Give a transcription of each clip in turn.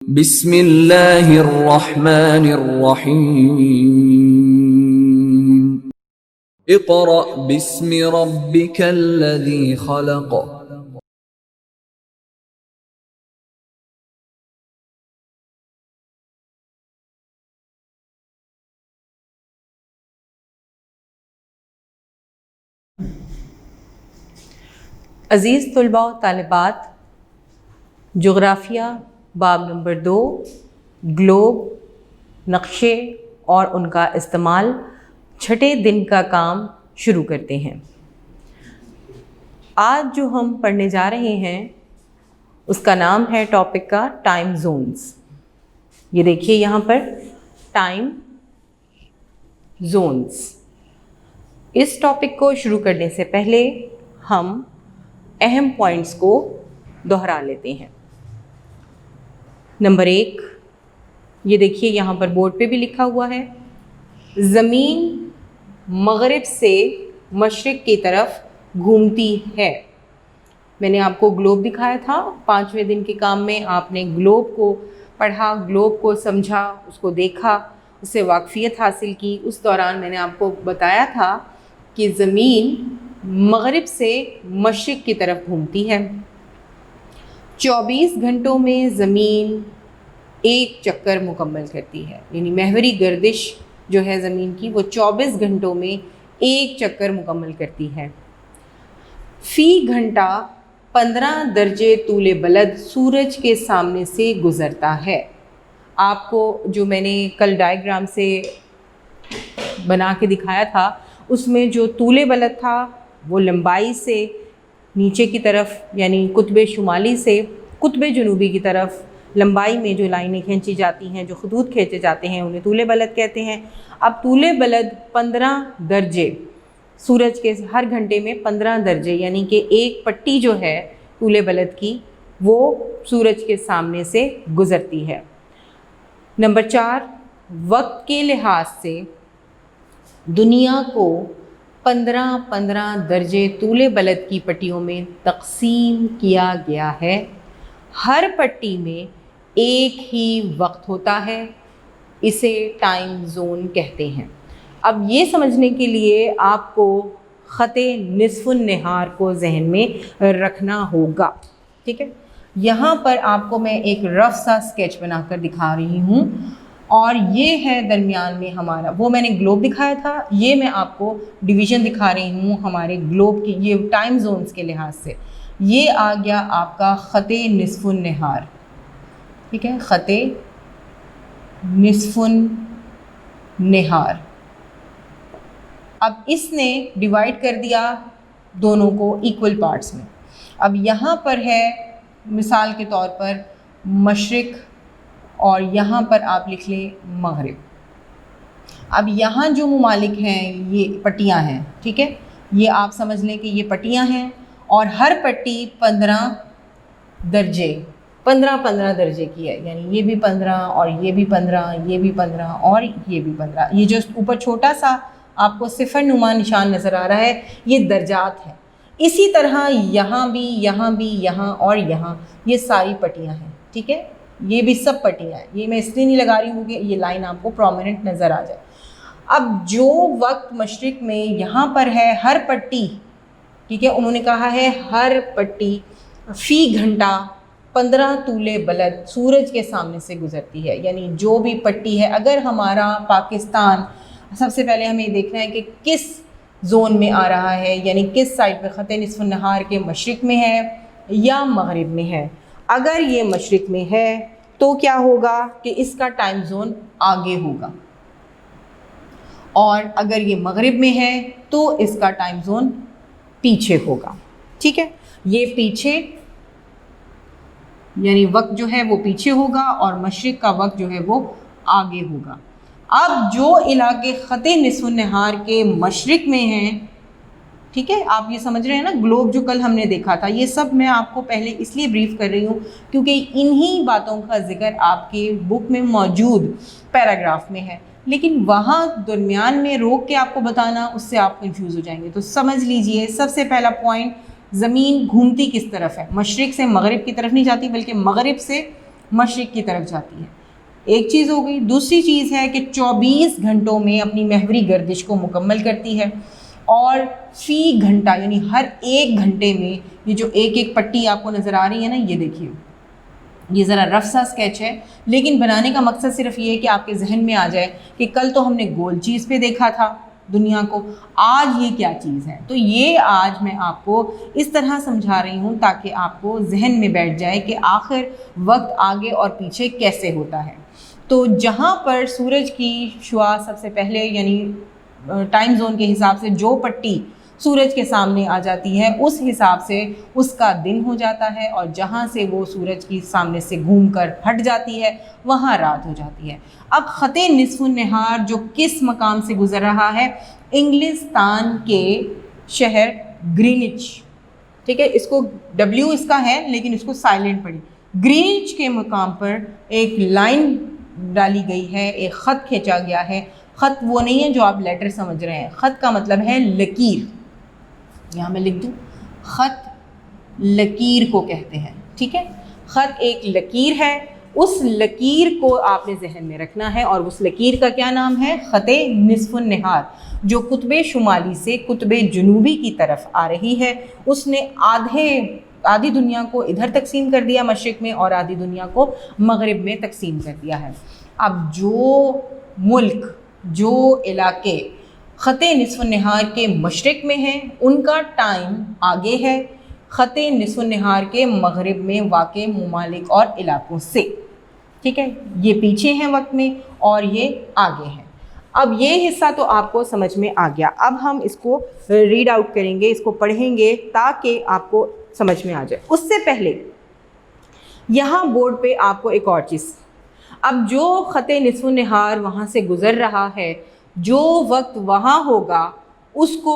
بسم اللہ الرحمن الرحیم اقرأ باسم ربک الذی خلق عزیز طلباء و طالبات، جغرافیہ باب نمبر 2 گلوب، نقشے اور ان کا استعمال، چھٹے دن کا کام شروع کرتے ہیں۔ آج جو ہم پڑھنے جا رہے ہیں اس کا نام ہے ٹاپک کا ٹائم زونز۔ یہ دیکھیے یہاں پر ٹائم زونز۔ اس ٹاپک کو شروع کرنے سے پہلے ہم اہم پوائنٹس کو دہرا لیتے ہیں۔ نمبر 1، یہ دیکھیے یہاں پر بورڈ پہ بھی لکھا ہوا ہے، زمین مغرب سے مشرق کی طرف گھومتی ہے۔ میں نے آپ کو گلوب دکھایا تھا 5ویں دن کے کام میں، آپ نے گلوب کو پڑھا، گلوب کو سمجھا، اس کو دیکھا، اس سے واقفیت حاصل کی۔ اس دوران میں نے آپ کو بتایا تھا کہ زمین مغرب سے مشرق کی طرف گھومتی ہے۔ 24 گھنٹوں میں زمین ایک چکر مکمل کرتی ہے، یعنی محوری گردش جو ہے زمین کی وہ 24 گھنٹوں میں ایک چکر مکمل کرتی ہے۔ فی گھنٹہ 15 درجے طول بلد سورج کے سامنے سے گزرتا ہے۔ آپ کو جو میں نے کل ڈائیگرام سے بنا کے دکھایا تھا، اس میں جو طول بلد تھا وہ لمبائی سے نیچے کی طرف، یعنی قطب شمالی سے قطب جنوبی کی طرف لمبائی میں جو لائنیں کھینچی جاتی ہیں، جو خطوط کھینچے جاتے ہیں، انہیں طول بلد کہتے ہیں۔ اب طول بلد 15 درجے، سورج کے ہر گھنٹے میں 15 درجے، یعنی کہ ایک پٹی جو ہے طول بلد کی وہ سورج کے سامنے سے گزرتی ہے۔ نمبر 4، وقت کے لحاظ سے دنیا کو 15 درجے طول بلد کی پٹیوں میں تقسیم کیا گیا ہے۔ ہر پٹی میں ایک ہی وقت ہوتا ہے، اسے ٹائم زون کہتے ہیں۔ اب یہ سمجھنے کے لیے آپ کو خط نصف النہار کو ذہن میں رکھنا ہوگا، ٹھیک ہے؟ یہاں پر آپ کو میں ایک رف سا اسکیچ بنا کر دکھا رہی ہوں، اور یہ ہے درمیان میں ہمارا، وہ میں نے گلوب دکھایا تھا، یہ میں آپ کو ڈویژن دکھا رہی ہوں ہمارے گلوب کی، یہ ٹائم زونز کے لحاظ سے۔ یہ آ گیا آپ کا خط نصف النہار، ٹھیک ہے؟ خط نصف النہار۔ اب اس نے ڈیوائیڈ کر دیا دونوں کو ایکول پارٹس میں۔ اب یہاں پر ہے مثال کے طور پر مشرق، اور یہاں پر آپ لکھ لیں مغرب۔ اب یہاں جو ممالک ہیں یہ پٹیاں ہیں، ٹھیک ہے؟ یہ آپ سمجھ لیں کہ یہ پٹیاں ہیں، اور ہر پٹی 15 درجے 15 درجے کی ہے، یعنی یہ بھی 15 اور یہ بھی 15، یہ بھی 15 اور یہ بھی 15۔ یہ جو اوپر چھوٹا سا آپ کو صفر نما نشان نظر آ رہا ہے یہ درجات ہیں۔ اسی طرح یہاں بھی، یہاں بھی، یہاں اور یہاں، یہ ساری پٹیاں ہیں، ٹھیک ہے؟ یہ بھی سب پٹیاں ہیں۔ یہ میں اس لیے نہیں لگا رہی ہوں کہ یہ لائن آپ کو پرومیننٹ نظر آ جائے۔ اب جو وقت مشرق میں یہاں پر ہے ہر پٹی، ٹھیک ہے، انہوں نے کہا ہے ہر پٹی فی گھنٹہ 15 طول بلد سورج کے سامنے سے گزرتی ہے، یعنی جو بھی پٹی ہے، اگر ہمارا پاکستان، سب سے پہلے ہمیں دیکھنا ہے کہ کس زون میں آ رہا ہے، یعنی کس سائڈ پہ، خط نصف النہار کے مشرق میں ہے یا مغرب میں ہے۔ اگر یہ مشرق میں ہے تو کیا ہوگا کہ اس کا ٹائم زون آگے ہوگا، اور اگر یہ مغرب میں ہے تو اس کا ٹائم زون پیچھے ہوگا، ٹھیک ہے؟ یہ پیچھے، یعنی وقت جو ہے وہ پیچھے ہوگا، اور مشرق کا وقت جو ہے وہ آگے ہوگا۔ اب جو علاقے خط نصف النہار کے مشرق میں ہیں، ٹھیک ہے، آپ یہ سمجھ رہے ہیں نا، گلوب جو کل ہم نے دیکھا تھا، یہ سب میں آپ کو پہلے اس لیے بریف کر رہی ہوں کیونکہ انہی باتوں کا ذکر آپ کے بک میں موجود پیراگراف میں ہے، لیکن وہاں درمیان میں روک کے آپ کو بتانا، اس سے آپ کنفیوز ہو جائیں گے۔ تو سمجھ لیجئے، سب سے پہلا پوائنٹ، زمین گھومتی کس طرف ہے؟ مشرق سے مغرب کی طرف نہیں جاتی، بلکہ مغرب سے مشرق کی طرف جاتی ہے. ایک چیز ہو گئی. دوسری چیز ہے کہ 24 گھنٹوں میں اپنی محوری گردش کو مکمل کرتی ہے، اور فی گھنٹہ یعنی ہر ایک گھنٹے میں یہ جو ایک ایک پٹی آپ کو نظر آ رہی ہے نا، یہ دیکھیے، یہ ذرا رف سا اسکیچ ہے، لیکن بنانے کا مقصد صرف یہ ہے کہ آپ کے ذہن میں آ جائے کہ کل تو ہم نے گول چیز پہ دیکھا تھا دنیا کو، آج یہ کیا چیز ہے. تو یہ آج میں آپ کو اس طرح سمجھا رہی ہوں تاکہ آپ کو ذہن میں بیٹھ جائے کہ آخر وقت آگے اور پیچھے کیسے ہوتا ہے. تو جہاں پر سورج کی شعاع سب سے پہلے یعنی ٹائم زون کے حساب سے جو پٹی سورج کے سامنے آ جاتی ہے اس حساب سے اس کا دن ہو جاتا ہے، اور جہاں سے وہ سورج کی سامنے سے گھوم کر ہٹ جاتی ہے وہاں رات ہو جاتی ہے. اب خط نصف النہار جو کس مقام سے گزر رہا ہے؟ انگلستان کے شہر گرینچ. ٹھیک ہے، اس کو ڈبلیو اس کا ہے لیکن اس کو سائلنٹ پڑھی. گرینچ کے مقام پر ایک لائن ڈالی گئی ہے، ایک خط کھینچا گیا ہے. خط وہ نہیں ہے جو آپ لیٹر سمجھ رہے ہیں، خط کا مطلب ہے لکیر. یہاں میں لکھ دوں، خط لکیر کو کہتے ہیں. ٹھیک ہے، خط ایک لکیر ہے، اس لکیر کو آپ نے ذہن میں رکھنا ہے، اور اس لکیر کا کیا نام ہے؟ خط نصف النہار، جو قطب شمالی سے قطب جنوبی کی طرف آ رہی ہے. اس نے آدھی دنیا کو ادھر تقسیم کر دیا مشرق میں، اور آدھی دنیا کو مغرب میں تقسیم کر دیا ہے. اب جو ملک، جو علاقے خط نصف النہار کے مشرق میں ہیں ان کا ٹائم آگے ہے خط نصف النہار کے مغرب میں واقع ممالک اور علاقوں سے. ٹھیک ہے، یہ پیچھے ہیں وقت میں اور یہ آگے ہیں. اب یہ حصہ تو آپ کو سمجھ میں آ گیا. اب ہم اس کو ریڈ آؤٹ کریں گے، اس کو پڑھیں گے تاکہ آپ کو سمجھ میں آ جائے. اس سے پہلے یہاں بورڈ پہ آپ کو ایک اور چیز، اب جو خط نصف النہار وہاں سے گزر رہا ہے، جو وقت وہاں ہوگا اس کو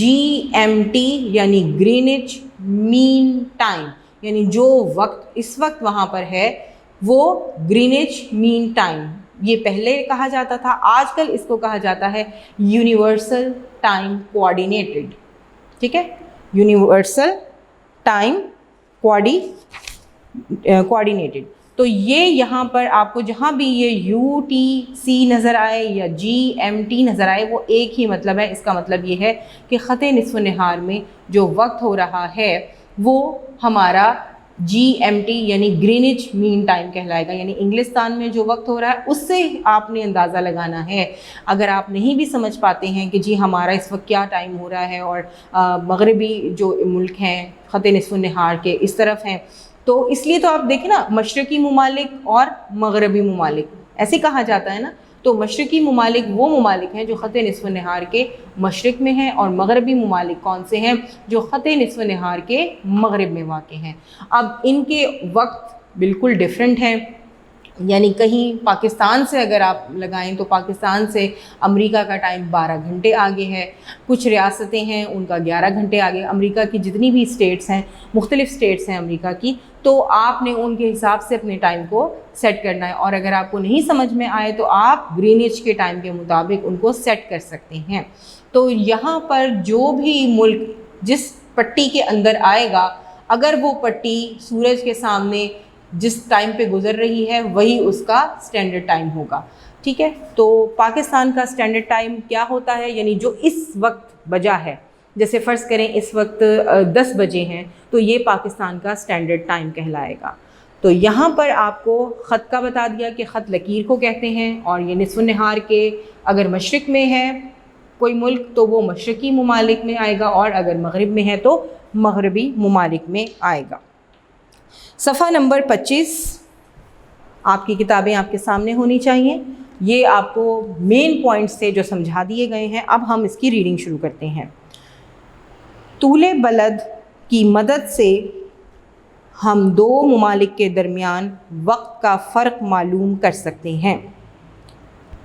GMT یعنی گرینچ مین ٹائم، یعنی جو وقت اس وقت وہاں پر ہے وہ گرینچ مین ٹائم، یہ پہلے کہا جاتا تھا. آج کل اس کو کہا جاتا ہے یونیورسل ٹائم کوآرڈینیٹڈ. ٹھیک ہے، یونیورسل ٹائم کوآرڈینیٹڈ. تو یہ یہاں پر آپ کو جہاں بھی یہ UTC نظر آئے یا GMT نظر آئے وہ ایک ہی مطلب ہے. اس کا مطلب یہ ہے کہ خط نصف النہار میں جو وقت ہو رہا ہے وہ ہمارا GMT یعنی گرینچ مین ٹائم کہلائے گا. یعنی انگلستان میں جو وقت ہو رہا ہے اس سے آپ نے اندازہ لگانا ہے. اگر آپ نہیں بھی سمجھ پاتے ہیں کہ جی ہمارا اس وقت کیا ٹائم ہو رہا ہے اور مغربی جو ملک ہیں خط نصف النہار کے اس طرف ہیں، تو اس لیے تو آپ دیکھیں نا مشرقی ممالک اور مغربی ممالک ایسے کہا جاتا ہے نا. تو مشرقی ممالک وہ ممالک ہیں جو خط نصف النہار کے مشرق میں ہیں، اور مغربی ممالک کون سے ہیں؟ جو خط نصف النہار کے مغرب میں واقع ہیں. اب ان کے وقت بالکل ڈیفرنٹ ہیں. یعنی کہیں پاکستان سے اگر آپ لگائیں تو پاکستان سے امریکہ کا ٹائم 12 گھنٹے آگے ہے. کچھ ریاستیں ہیں ان کا 11 گھنٹے آگے. امریکہ کی جتنی بھی اسٹیٹس ہیں، مختلف اسٹیٹس ہیں امریکہ کی، تو آپ نے ان کے حساب سے اپنے ٹائم کو سیٹ کرنا ہے. اور اگر آپ کو نہیں سمجھ میں آئے تو آپ گرینچ کے ٹائم کے مطابق ان کو سیٹ کر سکتے ہیں. تو یہاں پر جو بھی ملک جس پٹی کے اندر آئے گا، اگر وہ پٹی سورج کے سامنے جس ٹائم پہ گزر رہی ہے وہی اس کا سٹینڈرڈ ٹائم ہوگا. ٹھیک ہے، تو پاکستان کا سٹینڈرڈ ٹائم کیا ہوتا ہے؟ یعنی جو اس وقت بجا ہے، جیسے فرض کریں اس وقت 10 بجے ہیں تو یہ پاکستان کا سٹینڈرڈ ٹائم کہلائے گا. تو یہاں پر آپ کو خط کا بتا دیا کہ خط لکیر کو کہتے ہیں، اور یہ نصف النہار کے اگر مشرق میں ہے کوئی ملک تو وہ مشرقی ممالک میں آئے گا، اور اگر مغرب میں ہے تو مغربی ممالک میں آئے گا. صفحہ نمبر 25 آپ کی کتابیں آپ کے سامنے ہونی چاہیے. یہ آپ کو مین پوائنٹس تھے جو سمجھا دیے گئے ہیں. اب ہم اس کی ریڈنگ شروع کرتے ہیں. طول بلد کی مدد سے ہم دو ممالک کے درمیان وقت کا فرق معلوم کر سکتے ہیں.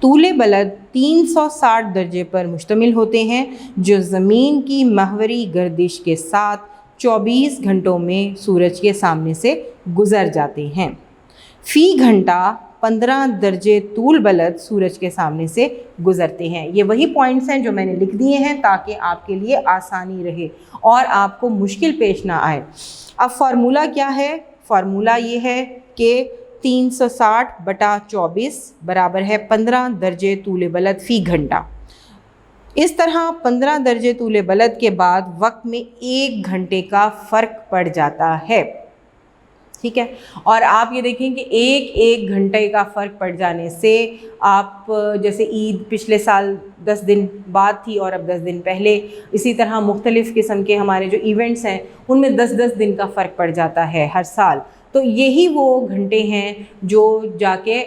طول بلد 360 درجے پر مشتمل ہوتے ہیں جو زمین کی محوری گردش کے ساتھ 24 گھنٹوں میں سورج کے سامنے سے گزر جاتے ہیں. فی گھنٹہ 15 درجے طول بلد سورج کے سامنے سے گزرتے ہیں. یہ وہی پوائنٹس ہیں جو میں نے لکھ دیے ہیں تاکہ آپ کے لیے آسانی رہے اور آپ کو مشکل پیش نہ آئے. اب فارمولہ کیا ہے؟ فارمولہ یہ ہے کہ 360/24 برابر ہے 15 درجے طول بلد فی گھنٹہ۔ اس طرح 15 درجے طول بلد کے بعد وقت میں 1 گھنٹے کا فرق پڑ جاتا ہے، ٹھیک ہے۔ اور آپ یہ دیکھیں کہ ایک گھنٹے کا فرق پڑ جانے سے آپ جیسے عید پچھلے سال 10 دن بعد تھی اور اب 10 دن پہلے، اسی طرح مختلف قسم کے ہمارے جو ایونٹس ہیں ان میں 10 دن کا فرق پڑ جاتا ہے ہر سال۔ تو یہی وہ گھنٹے ہیں جو جا کے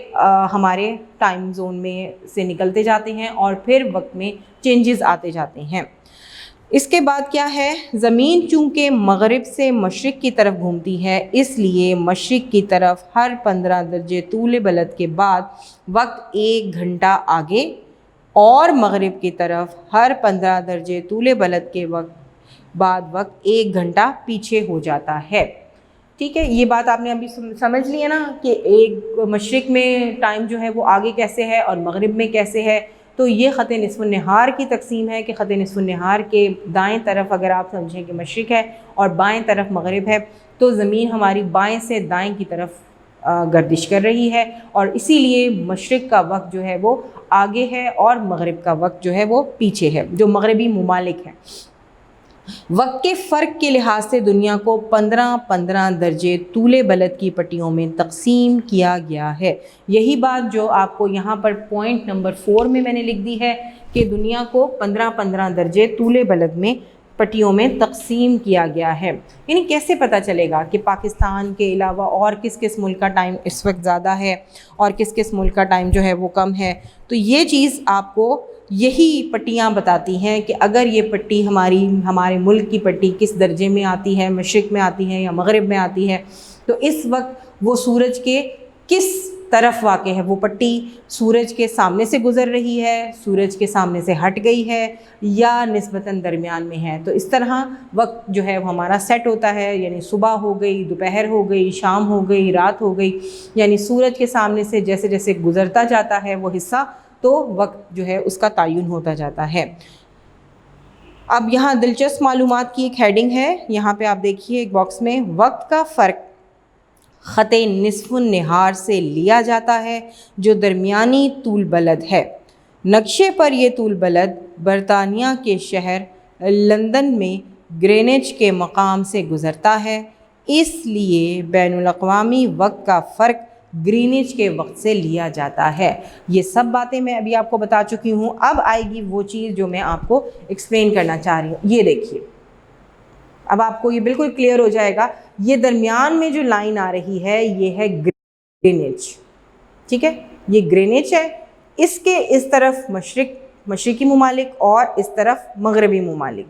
ہمارے ٹائم زون میں سے نکلتے جاتے ہیں اور پھر وقت میں چینجز آتے جاتے ہیں۔ اس کے بعد کیا ہے، زمین چونکہ مغرب سے مشرق کی طرف گھومتی ہے، اس لیے مشرق کی طرف ہر 15 درجے طول بلد کے بعد وقت 1 گھنٹہ آگے اور مغرب کی طرف ہر 15 درجے طول بلد کے بعد وقت 1 گھنٹہ پیچھے ہو جاتا ہے، ٹھیک ہے۔ یہ بات آپ نے ابھی سمجھ لی ہے نا کہ ایک مشرق میں ٹائم جو ہے وہ آگے کیسے ہے اور مغرب میں کیسے ہے۔ تو یہ خط نصف النہار کی تقسیم ہے کہ خط نصف النہار کے دائیں طرف اگر آپ سمجھیں کہ مشرق ہے اور بائیں طرف مغرب ہے، تو زمین ہماری بائیں سے دائیں کی طرف گردش کر رہی ہے، اور اسی لیے مشرق کا وقت جو ہے وہ آگے ہے اور مغرب کا وقت جو ہے وہ پیچھے ہے، جو مغربی ممالک ہیں۔ وقت کے فرق کے لحاظ سے دنیا کو 15 درجے طول بلد کی پٹیوں میں تقسیم کیا گیا ہے۔ یہی بات جو آپ کو یہاں پر پوائنٹ نمبر 4 میں نے لکھ دی ہے کہ دنیا کو 15 درجے طول بلد میں پٹیوں میں تقسیم کیا گیا ہے۔ یعنی کیسے پتہ چلے گا کہ پاکستان کے علاوہ اور کس کس ملک کا ٹائم اس وقت زیادہ ہے اور کس کس ملک کا ٹائم جو ہے وہ کم ہے؟ تو یہ چیز آپ کو یہی پٹیاں بتاتی ہیں کہ اگر یہ پٹی ہمارے ملک کی پٹی کس درجے میں آتی ہے، مشرق میں آتی ہے یا مغرب میں آتی ہے، تو اس وقت وہ سورج کے کس طرف واقع ہے، وہ پٹی سورج کے سامنے سے گزر رہی ہے، سورج کے سامنے سے ہٹ گئی ہے یا نسبتاً درمیان میں ہے۔ تو اس طرح وقت جو ہے وہ ہمارا سیٹ ہوتا ہے، یعنی صبح ہو گئی، دوپہر ہو گئی، شام ہو گئی، رات ہو گئی، یعنی سورج کے سامنے سے جیسے جیسے گزرتا جاتا ہے وہ حصہ، تو وقت جو ہے اس کا تعین ہوتا جاتا ہے۔ اب یہاں دلچسپ معلومات کی ایک ہیڈنگ ہے، یہاں پہ آپ دیکھیے ایک باکس میں، وقت کا فرق خط نصف النہار سے لیا جاتا ہے جو درمیانی طول بلد ہے۔ نقشے پر یہ طول بلد برطانیہ کے شہر لندن میں گرینچ کے مقام سے گزرتا ہے، اس لیے بین الاقوامی وقت کا فرق گرینچ کے وقت سے لیا جاتا ہے۔ یہ سب باتیں میں ابھی آپ کو بتا چکی ہوں، اب آئے گی وہ چیز جو میں آپ کو ایکسپلین کرنا چاہ رہی ہوں۔ یہ دیکھیے، اب آپ کو یہ بالکل کلیئر ہو جائے گا، یہ درمیان میں جو لائن آ رہی ہے یہ ہے گرینچ، ٹھیک ہے، یہ گرینچ ہے، اس کے اس طرف مشرقی ممالک اور اس طرف مغربی ممالک،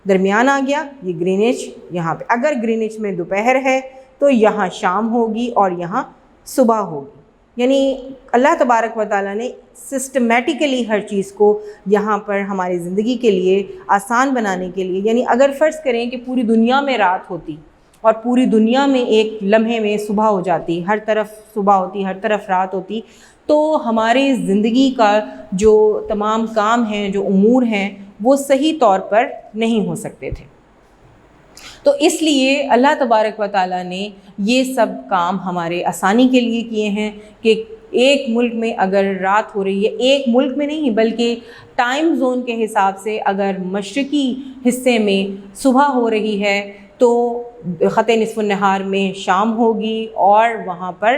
درمیان آ گیا یہ گرینچ۔ یہاں پہ اگر گرینچ میں دوپہر ہے تو یہاں شام ہوگی اور یہاں صبح ہوگی، یعنی اللہ تبارک و تعالیٰ نے سسٹمیٹیکلی ہر چیز کو یہاں پر ہماری زندگی کے لیے آسان بنانے کے لیے، یعنی اگر فرض کریں کہ پوری دنیا میں رات ہوتی اور پوری دنیا میں ایک لمحے میں صبح ہو جاتی، ہر طرف صبح ہوتی ہر طرف رات ہوتی، تو ہماری زندگی کا جو تمام کام ہیں، جو امور ہیں، وہ صحیح طور پر نہیں ہو سکتے تھے۔ تو اس لیے اللہ تبارک و تعالیٰ نے یہ سب کام ہمارے آسانی کے لیے کیے ہیں کہ ایک ملک میں اگر رات ہو رہی ہے، ایک ملک میں نہیں بلکہ ٹائم زون کے حساب سے اگر مشرقی حصے میں صبح ہو رہی ہے تو خط نصف النہار میں شام ہوگی اور وہاں پر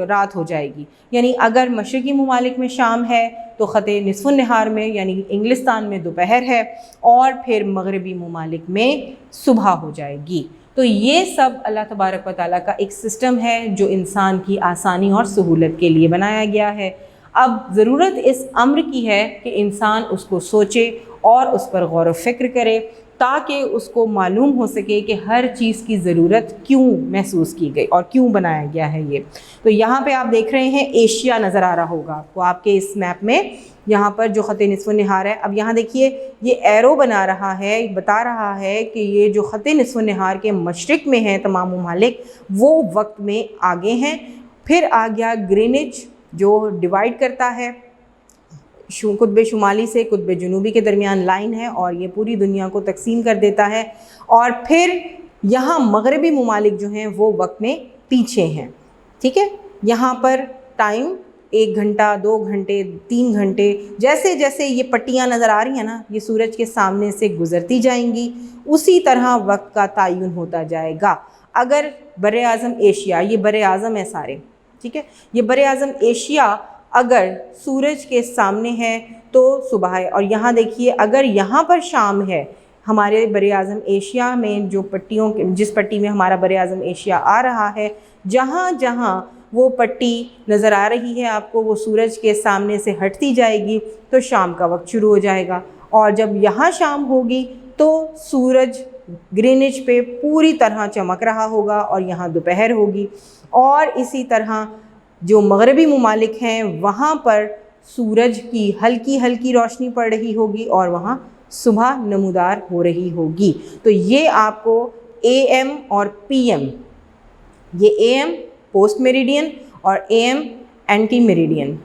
رات ہو جائے گی، یعنی اگر مشرقی ممالک میں شام ہے تو خط نصف النہار میں یعنی انگلستان میں دوپہر ہے اور پھر مغربی ممالک میں صبح ہو جائے گی۔ تو یہ سب اللہ تبارک و تعالیٰ کا ایک سسٹم ہے جو انسان کی آسانی اور سہولت کے لیے بنایا گیا ہے۔ اب ضرورت اس امر کی ہے کہ انسان اس کو سوچے اور اس پر غور و فکر کرے تاکہ اس کو معلوم ہو سکے کہ ہر چیز کی ضرورت کیوں محسوس کی گئی اور کیوں بنایا گیا ہے یہ۔ تو یہاں پہ آپ دیکھ رہے ہیں ایشیا نظر آ رہا ہوگا آپ کو، آپ کے اس میپ میں یہاں پر جو خط نصف النہار ہے، اب یہاں دیکھیے یہ ایرو بنا رہا ہے، بتا رہا ہے کہ یہ جو خط نصف النہار کے مشرق میں ہیں تمام ممالک وہ وقت میں آگے ہیں۔ پھر آ گیا گرینچ جو ڈیوائیڈ کرتا ہے، قطب شمالی سے قطب جنوبی کے درمیان لائن ہے اور یہ پوری دنیا کو تقسیم کر دیتا ہے، اور پھر یہاں مغربی ممالک جو ہیں وہ وقت میں پیچھے ہیں۔ ٹھیک ہے. یہاں پر ٹائم 1 گھنٹہ 2 گھنٹے 3 گھنٹے جیسے جیسے یہ پٹیاں نظر آ رہی ہیں نا یہ سورج کے سامنے سے گزرتی جائیں گی اسی طرح وقت کا تعین ہوتا جائے گا. اگر بر اعظم ایشیا، یہ بر اعظم ہے سارے، ٹھیک ہے، یہ بر اعظم ایشیا اگر سورج کے سامنے ہے تو صبح ہے. اور یہاں دیکھیے اگر یہاں پر شام ہے ہمارے بر اعظم ایشیا میں جو پٹیوں جس پٹی میں ہمارا بر اعظم ایشیا آ رہا ہے جہاں جہاں وہ پٹی نظر آ رہی ہے آپ کو وہ سورج کے سامنے سے ہٹتی جائے گی تو شام کا وقت شروع ہو جائے گا. اور جب یہاں شام ہوگی تو سورج گرینچ پہ پوری طرح چمک رہا ہوگا اور یہاں دوپہر ہوگی. اور اسی طرح جو مغربی ممالک ہیں وہاں پر سورج کی ہلکی ہلکی روشنی پڑ رہی ہوگی اور وہاں صبح نمودار ہو رہی ہوگی. تو یہ آپ کو اے ایم اور پی ایم، یہ اے ایم پوسٹ میریڈین اور اے ایم اینٹی میریڈین،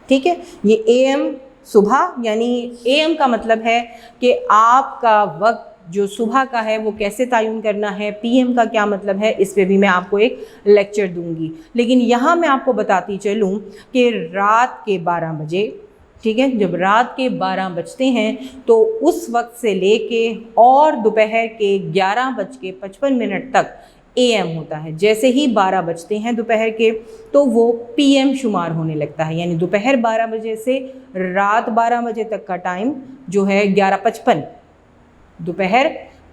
ٹھیک ہے. یہ اے ایم صبح، یعنی اے ایم کا مطلب ہے کہ آپ کا وقت جو صبح کا ہے وہ کیسے تعین کرنا ہے. پی ایم کا کیا مطلب ہے اس پہ بھی میں آپ کو ایک لیکچر دوں گی. لیکن یہاں میں آپ کو بتاتی چلوں کہ رات کے 12 بجے، ٹھیک ہے، جب رات کے 12 بجتے ہیں تو اس وقت سے لے کے اور دوپہر کے 11:55 تک اے ایم ہوتا ہے. جیسے ہی 12 بجتے ہیں دوپہر کے تو وہ پی ایم شمار ہونے لگتا ہے. یعنی دوپہر 12 بجے سے رات 12 بجے تک کا ٹائم جو ہے 11:55، دوپہر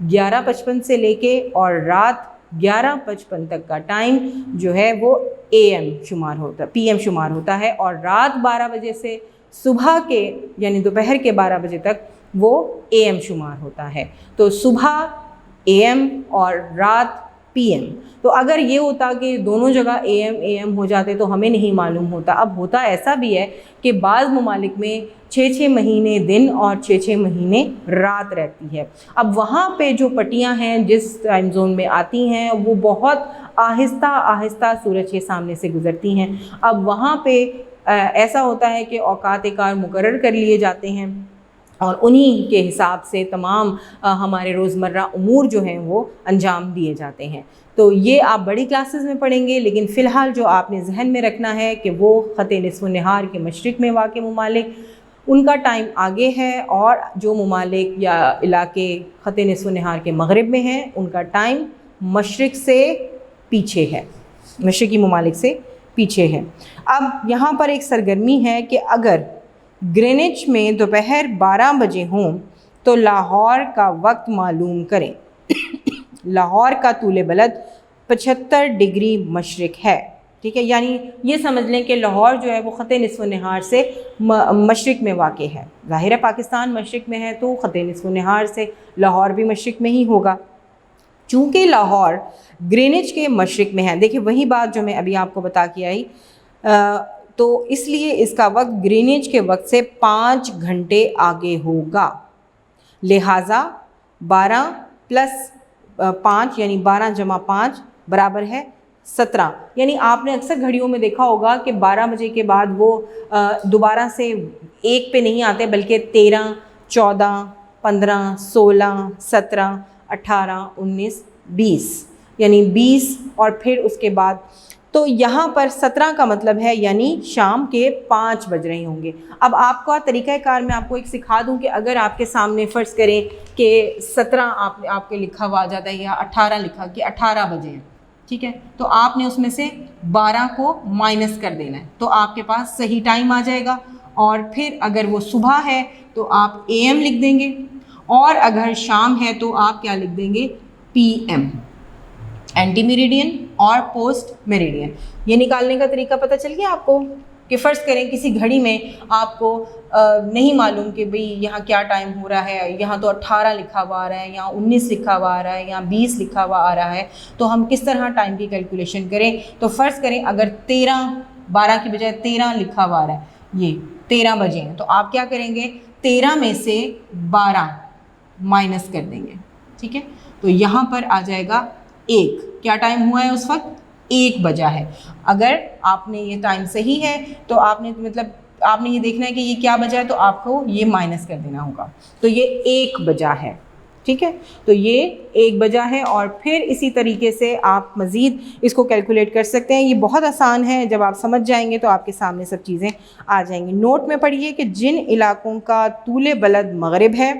11:55 سے لے کے اور رات 11:55 تک کا ٹائم جو ہے وہ اے ایم شمار ہوتا ہے، پی ایم شمار ہوتا ہے. اور رات 12 بجے سے صبح کے یعنی دوپہر کے 12 بجے تک وہ اے ایم شمار ہوتا ہے. تو صبح اے ایم اور رات پی ایم. تو اگر یہ ہوتا کہ دونوں جگہ اے ایم ہو جاتے تو ہمیں نہیں معلوم ہوتا. اب ہوتا ایسا بھی ہے کہ بعض ممالک میں 6 مہینے دن اور 6 مہینے رات رہتی ہے. اب وہاں پہ جو پٹیاں ہیں جس ٹائم زون میں آتی ہیں وہ بہت آہستہ آہستہ سورج کے سامنے سے گزرتی ہیں. اب وہاں پہ ایسا ہوتا ہے کہ اوقات کار مقرر کر لیے جاتے ہیں اور انہی کے حساب سے تمام ہمارے روزمرہ امور جو ہیں وہ انجام دیے جاتے ہیں. تو یہ آپ بڑی کلاسز میں پڑھیں گے، لیکن فی الحال جو آپ نے ذہن میں رکھنا ہے کہ وہ خط نصف النہار کے مشرق میں واقع ممالک ان کا ٹائم آگے ہے اور جو ممالک یا علاقے خط نصف النہار کے مغرب میں ہیں ان کا ٹائم مشرق سے پیچھے ہے، مشرقی ممالک سے پیچھے ہے. اب یہاں پر ایک سرگرمی ہے کہ اگر گرینچ میں دوپہر 12 بجے ہوں تو لاہور کا وقت معلوم کریں. لاہور کا طول بلد 75 ڈگری مشرق ہے، ٹھیک ہے. یعنی یہ سمجھ لیں کہ لاہور جو ہے وہ خط نصف النہار سے مشرق میں واقع ہے. ظاہر ہے پاکستان مشرق میں ہے تو خط نصف النہار سے لاہور بھی مشرق میں ہی ہوگا. چونکہ لاہور گرینچ کے مشرق میں ہے، دیکھیں وہی بات جو میں ابھی آپ کو بتا کے آئی، تو اس لیے اس کا وقت گرینچ کے وقت سے 5 گھنٹے آگے ہوگا. لہٰذا 12 + 5 یعنی 12 + 5 برابر ہے 17. یعنی آپ نے اکثر گھڑیوں میں دیکھا ہوگا کہ 12 بجے کے بعد وہ دوبارہ سے 1 پہ نہیں آتے بلکہ 13 14 15 16 17 18 19 20 یعنی 20 اور پھر اس کے بعد تو یہاں پر 17 کا مطلب ہے یعنی شام کے 5 بج رہے ہوں گے. اب آپ کا طریقہ کار میں آپ کو ایک سکھا دوں کہ اگر آپ کے سامنے فرض کریں کہ 17 آپ کے لکھا ہوا آ جاتا ہے یا 18 لکھا کہ 18 بجے ہیں، ٹھیک ہے، تو آپ نے اس میں سے 12 کو مائنس کر دینا ہے تو آپ کے پاس صحیح ٹائم آ جائے گا. اور پھر اگر وہ صبح ہے تو آپ اے ایم لکھ دیں گے اور اگر شام ہے تو آپ کیا لکھ دیں گے پی ایم، اینٹی میریڈین اور پوسٹ میریڈین. یہ نکالنے کا طریقہ پتہ چل گیا آپ کو کہ فرض کریں کسی گھڑی میں آپ کو نہیں معلوم کہ بھئی یہاں کیا ٹائم ہو رہا ہے، یہاں تو 18 لکھا ہوا آ رہا ہے، یہاں 19 لکھا ہوا آ رہا ہے، یہاں 20 لکھا ہوا آ رہا ہے، تو ہم کس طرح ٹائم کی کیلکولیشن کریں. تو فرض کریں اگر 12 کی بجائے 13 لکھا ہوا آ رہا ہے، یہ 13 بجے ہیں، تو آپ کیا کریں گے 13 میں سے 12 مائنس کر دیں گے، ٹھیک ہے. تو یہاں پر آ جائے گا 1. کیا ٹائم ہوا ہے اس وقت 1 بجا ہے. اگر آپ نے یہ ٹائم صحیح ہے تو آپ نے مطلب آپ نے یہ دیکھنا ہے کہ یہ کیا بجا ہے تو آپ کو یہ مائنس کر دینا ہوگا. تو یہ 1 بجا ہے، ٹھیک ہے، تو یہ 1 بجا ہے، اور پھر اسی طریقے سے آپ مزید اس کو کیلکولیٹ کر سکتے ہیں. یہ بہت آسان ہے، جب آپ سمجھ جائیں گے تو آپ کے سامنے سب چیزیں آ جائیں گی. نوٹ میں پڑھیے کہ جن علاقوں کا طول بلد مغرب ہے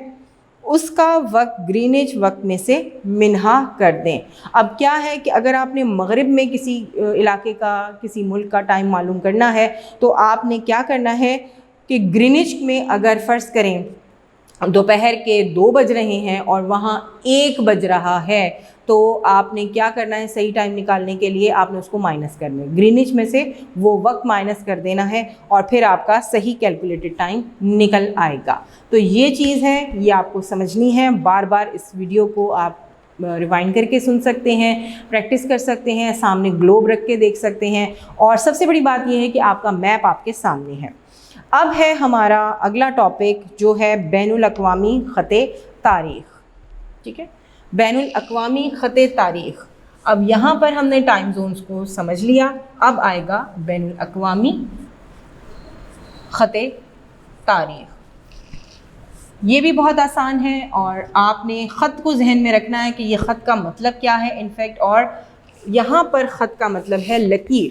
اس کا وقت گرینچ وقت میں سے منہا کر دیں. اب کیا ہے کہ اگر آپ نے مغرب میں کسی علاقے کا، کسی ملک کا ٹائم معلوم کرنا ہے تو آپ نے کیا کرنا ہے کہ گرینچ میں اگر فرض کریں دوپہر کے 2 بج رہے ہیں اور وہاں 1 بج رہا ہے تو آپ نے کیا کرنا ہے، صحیح ٹائم نکالنے کے لیے آپ نے اس کو مائنس کرنا ہے، گرینچ میں سے وہ وقت مائنس کر دینا ہے اور پھر آپ کا صحیح کیلکولیٹڈ ٹائم نکل آئے گا. تو یہ چیز ہے، یہ آپ کو سمجھنی ہے. بار بار اس ویڈیو کو آپ ریوائنڈ کر کے سن سکتے ہیں، پریکٹس کر سکتے ہیں، سامنے گلوب رکھ کے دیکھ سکتے ہیں، اور سب سے بڑی بات یہ ہے کہ آپ کا میپ آپ کے سامنے ہے. اب ہے ہمارا اگلا ٹاپک جو ہے بین الاقوامی خط تاریخ. ٹھیک ہے، بین الاقوامی خط تاریخ. اب یہاں پر ہم نے ٹائم زونز کو سمجھ لیا، اب آئے گا بین الاقوامی خط تاریخ. یہ بھی بہت آسان ہے اور آپ نے خط کو ذہن میں رکھنا ہے کہ یہ خط کا مطلب کیا ہے انفیکٹ، اور یہاں پر خط کا مطلب ہے لکیر.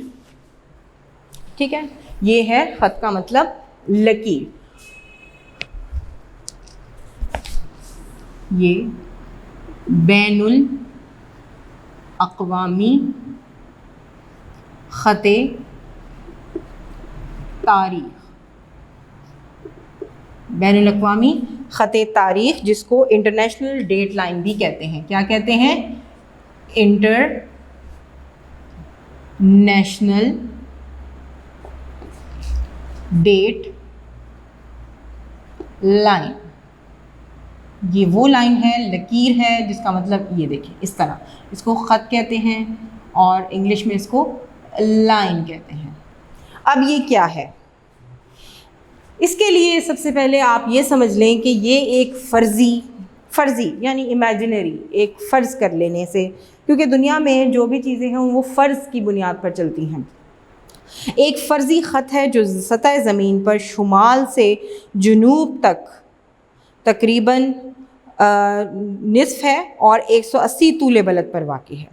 ٹھیک ہے، یہ ہے خط کا مطلب لکیر. یہ بین الاقوامی خط تاریخ. بین الاقوامی خط تاریخ جس کو انٹرنیشنل ڈیٹ لائن بھی کہتے ہیں. کیا کہتے ہیں؟ International date line. یہ وہ لائن ہے، لکیر ہے، جس کا مطلب یہ دیکھیں اس طرح، اس کو خط کہتے ہیں اور انگلش میں اس کو لائن کہتے ہیں. اب یہ کیا ہے؟ اس کے لیے سب سے پہلے آپ یہ سمجھ لیں کہ یہ ایک فرضی یعنی امیجنری، ایک فرض کر لینے سے، کیونکہ دنیا میں جو بھی چیزیں ہیں وہ فرض کی بنیاد پر چلتی ہیں. ایک فرضی خط ہے جو سطح زمین پر شمال سے جنوب تک تقریباً نصف ہے اور 180 طول بلد پر واقع ہے.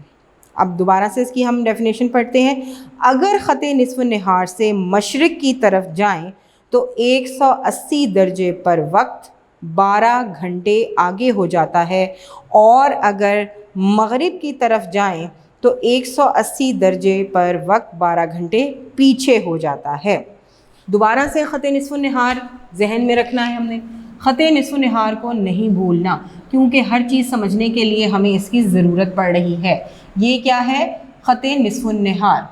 اب دوبارہ سے اس کی ہم ڈیفینیشن پڑھتے ہیں. اگر خط نصف نہار سے مشرق کی طرف جائیں تو 180 درجے پر وقت 12 گھنٹے آگے ہو جاتا ہے، اور اگر مغرب کی طرف جائیں تو 180 درجے پر وقت 12 گھنٹے پیچھے ہو جاتا ہے. دوبارہ سے خط نصف النہار ذہن میں رکھنا ہے ہم نے. خط نصف النہار کو نہیں بھولنا، کیونکہ ہر چیز سمجھنے کے لیے ہمیں اس کی ضرورت پڑ رہی ہے. یہ کیا ہے؟ خط نصف النہار.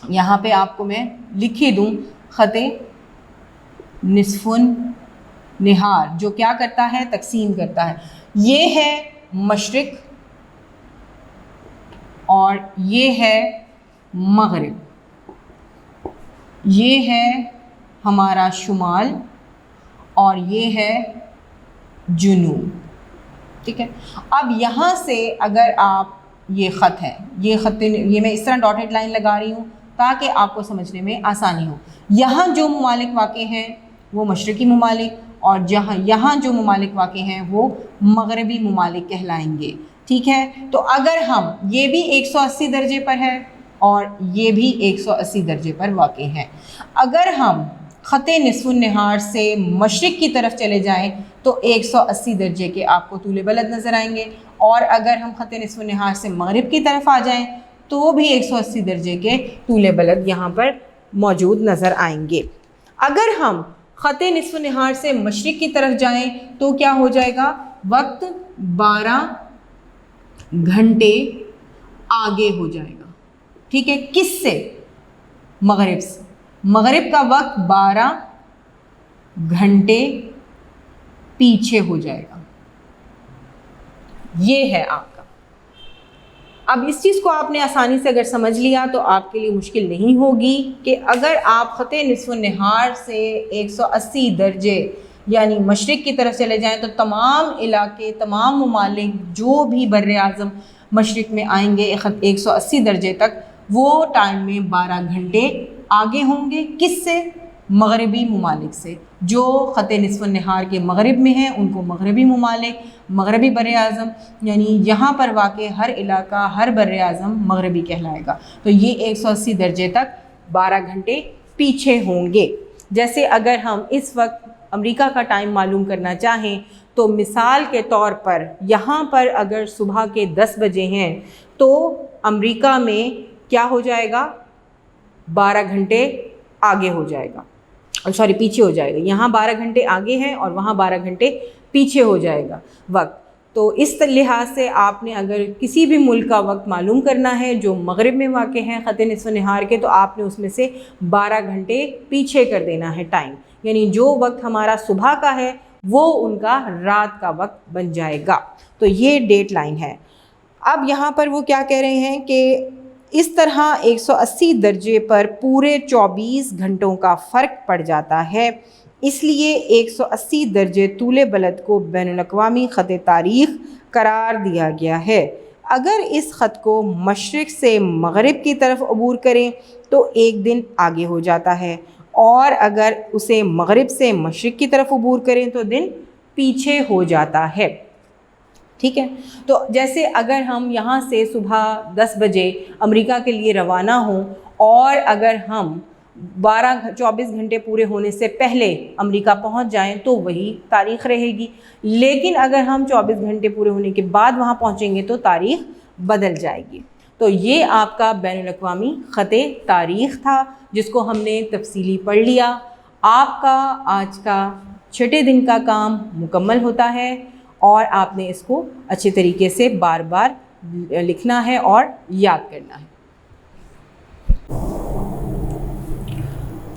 یہاں پہ آپ کو میں لکھ ہی دوں، خط نصف النہار جو کیا کرتا ہے؟ تقسیم کرتا ہے. یہ ہے مشرق اور یہ ہے مغرب، یہ ہے ہمارا شمال اور یہ ہے جنوب. ٹھیک ہے، اب یہاں سے اگر آپ یہ خط ہے، یہ میں اس طرح ڈاٹڈ لائن لگا رہی ہوں تاکہ آپ کو سمجھنے میں آسانی ہو. یہاں جو ممالک واقع ہیں وہ مشرقی ممالک، اور یہاں جو ممالک واقع ہیں وہ مغربی ممالک کہلائیں گے. ٹھیک ہے، تو اگر ہم یہ بھی 180 درجے پر ہے اور یہ بھی 180 درجے پر واقع ہے، اگر ہم خط نصف النہار سے مشرق کی طرف چلے جائیں تو 180 درجے کے آپ کو طول بلد نظر آئیں گے، اور اگر ہم خط نصف النہار سے مغرب کی طرف آ جائیں تو بھی 180 درجے کے طول بلد یہاں پر موجود نظر آئیں گے. اگر ہم خط نصف النہار سے مشرق کی طرف جائیں تو کیا ہو جائے گا؟ وقت 12 گھنٹے آگے ہو جائے گا. ٹھیک ہے، کس سے؟ مغرب سے. مغرب کا وقت 12 گھنٹے پیچھے ہو جائے گا. یہ ہے آپ کا. اب اس چیز کو آپ نے آسانی سے اگر سمجھ لیا تو آپ کے لیے مشکل نہیں ہوگی کہ اگر آپ خط نصف النہار سے 180 درجے یعنی مشرق کی طرف چلے جائیں تو تمام علاقے، تمام ممالک جو بھی بر اعظم مشرق میں آئیں گے 180 درجے تک، وہ ٹائم میں 12 گھنٹے آگے ہوں گے. کس سے؟ مغربی ممالک سے. جو خط نصف النہار کے مغرب میں ہیں ان کو مغربی ممالک، مغربی بر اعظم، یعنی یہاں پر واقع ہر علاقہ، ہر بر اعظم مغربی کہلائے گا. تو یہ 180 درجے تک 12 گھنٹے پیچھے ہوں گے. جیسے اگر ہم اس وقت امریکہ کا ٹائم معلوم کرنا چاہیں تو مثال کے طور پر یہاں پر اگر صبح کے 10 بجے ہیں تو امریکہ میں کیا ہو جائے گا؟ 12 گھنٹے آگے ہو جائے گا، پیچھے ہو جائے گا. یہاں 12 گھنٹے آگے ہیں اور وہاں 12 گھنٹے پیچھے ہو جائے گا وقت. تو اس لحاظ سے آپ نے اگر کسی بھی ملک کا وقت معلوم کرنا ہے جو مغرب میں واقع ہیں خط نصف نہار کے، تو آپ نے اس میں سے 12 گھنٹے پیچھے کر دینا ہے ٹائم. یعنی جو وقت ہمارا صبح کا ہے وہ ان کا رات کا وقت بن جائے گا. تو یہ ڈیٹ لائن ہے. اب یہاں پر وہ کیا کہہ رہے ہیں کہ اس طرح 180 درجے پر پورے 24 گھنٹوں کا فرق پڑ جاتا ہے. اس لیے 180 درجے طول بلد کو بین الاقوامی خط تاریخ قرار دیا گیا ہے. اگر اس خط کو مشرق سے مغرب کی طرف عبور کریں تو ایک دن آگے ہو جاتا ہے، اور اگر اسے مغرب سے مشرق کی طرف عبور کریں تو دن پیچھے ہو جاتا ہے. ٹھیک ہے. تو جیسے اگر ہم یہاں سے صبح 10 بجے امریکہ کے لیے روانہ ہوں اور اگر ہم 24 گھنٹے پورے ہونے سے پہلے امریکہ پہنچ جائیں تو وہی تاریخ رہے گی. لیکن اگر ہم 24 گھنٹے پورے ہونے کے بعد وہاں پہنچیں گے تو تاریخ بدل جائے گی. تو یہ آپ کا بین الاقوامی خط تاریخ تھا جس کو ہم نے تفصیلی پڑھ لیا. آپ کا آج کا چھٹے دن کا کام مکمل ہوتا ہے اور آپ نے اس کو اچھے طریقے سے بار بار لکھنا ہے اور یاد کرنا ہے.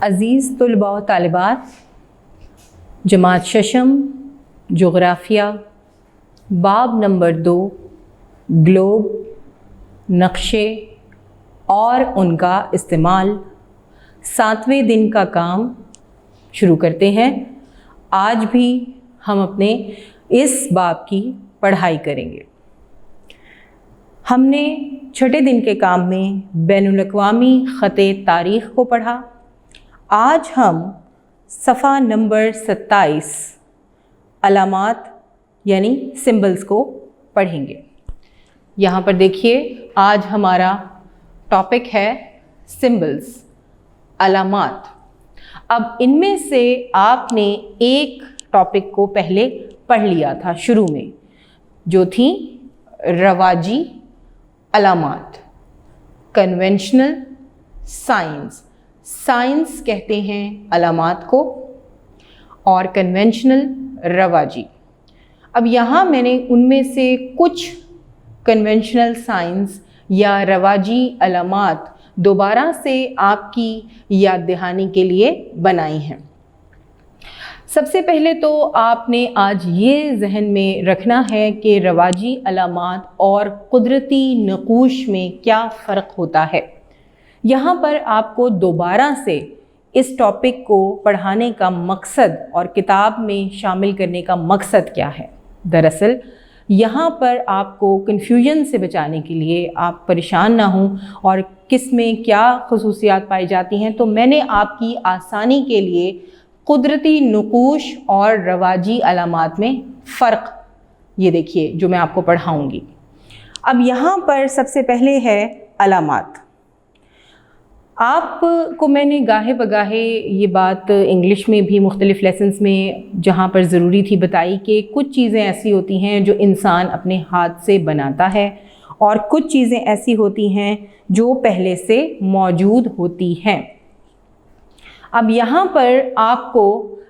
عزیز طلباء و طالبات، جماعت ششم جغرافیہ باب نمبر 2 گلوب، نقشے اور ان کا استعمال، 7ویں دن کا کام شروع کرتے ہیں. آج بھی ہم اپنے اس باب کی پڑھائی کریں گے. ہم نے چھٹے دن کے کام میں بین الاقوامی خط تاریخ کو پڑھا. آج ہم صفحہ نمبر 27 علامات یعنی سمبلز کو پڑھیں گے. یہاں پر دیکھیے آج ہمارا ٹاپک ہے سمبلز، علامات. اب ان میں سے آپ نے ایک ٹاپک کو پہلے پڑھ لیا تھا شروع میں، جو تھیں رواجی علامات، کنونشنل سائنس. سائنس کہتے ہیں علامات کو اور کنونشنل رواجی. اب یہاں میں نے ان میں سے کچھ کنونشنل سائنس یا رواجی علامات دوبارہ سے آپ کی یاد دہانی کے لیے بنائی ہیں. سب سے پہلے تو آپ نے آج یہ ذہن میں رکھنا ہے کہ رواجی علامات اور قدرتی نقوش میں کیا فرق ہوتا ہے. یہاں پر آپ کو دوبارہ سے اس ٹاپک کو پڑھانے کا مقصد اور کتاب میں شامل کرنے کا مقصد کیا ہے. دراصل یہاں پر آپ کو کنفیوژن سے بچانے کے لیے، آپ پریشان نہ ہوں اور کس میں کیا خصوصیات پائی جاتی ہیں، تو میں نے آپ کی آسانی کے لیے قدرتی نقوش اور رواجی علامات میں فرق یہ دیکھیے جو میں آپ کو پڑھاؤں گی. اب یہاں پر سب سے پہلے ہے علامات. آپ کو میں نے گاہے بگاہے یہ بات انگلش میں بھی مختلف لیسنز میں جہاں پر ضروری تھی بتائی کہ کچھ چیزیں ایسی ہوتی ہیں جو انسان اپنے ہاتھ سے بناتا ہے اور کچھ چیزیں ایسی ہوتی ہیں جو پہلے سے موجود ہوتی ہیں. اب یہاں پر آپ کو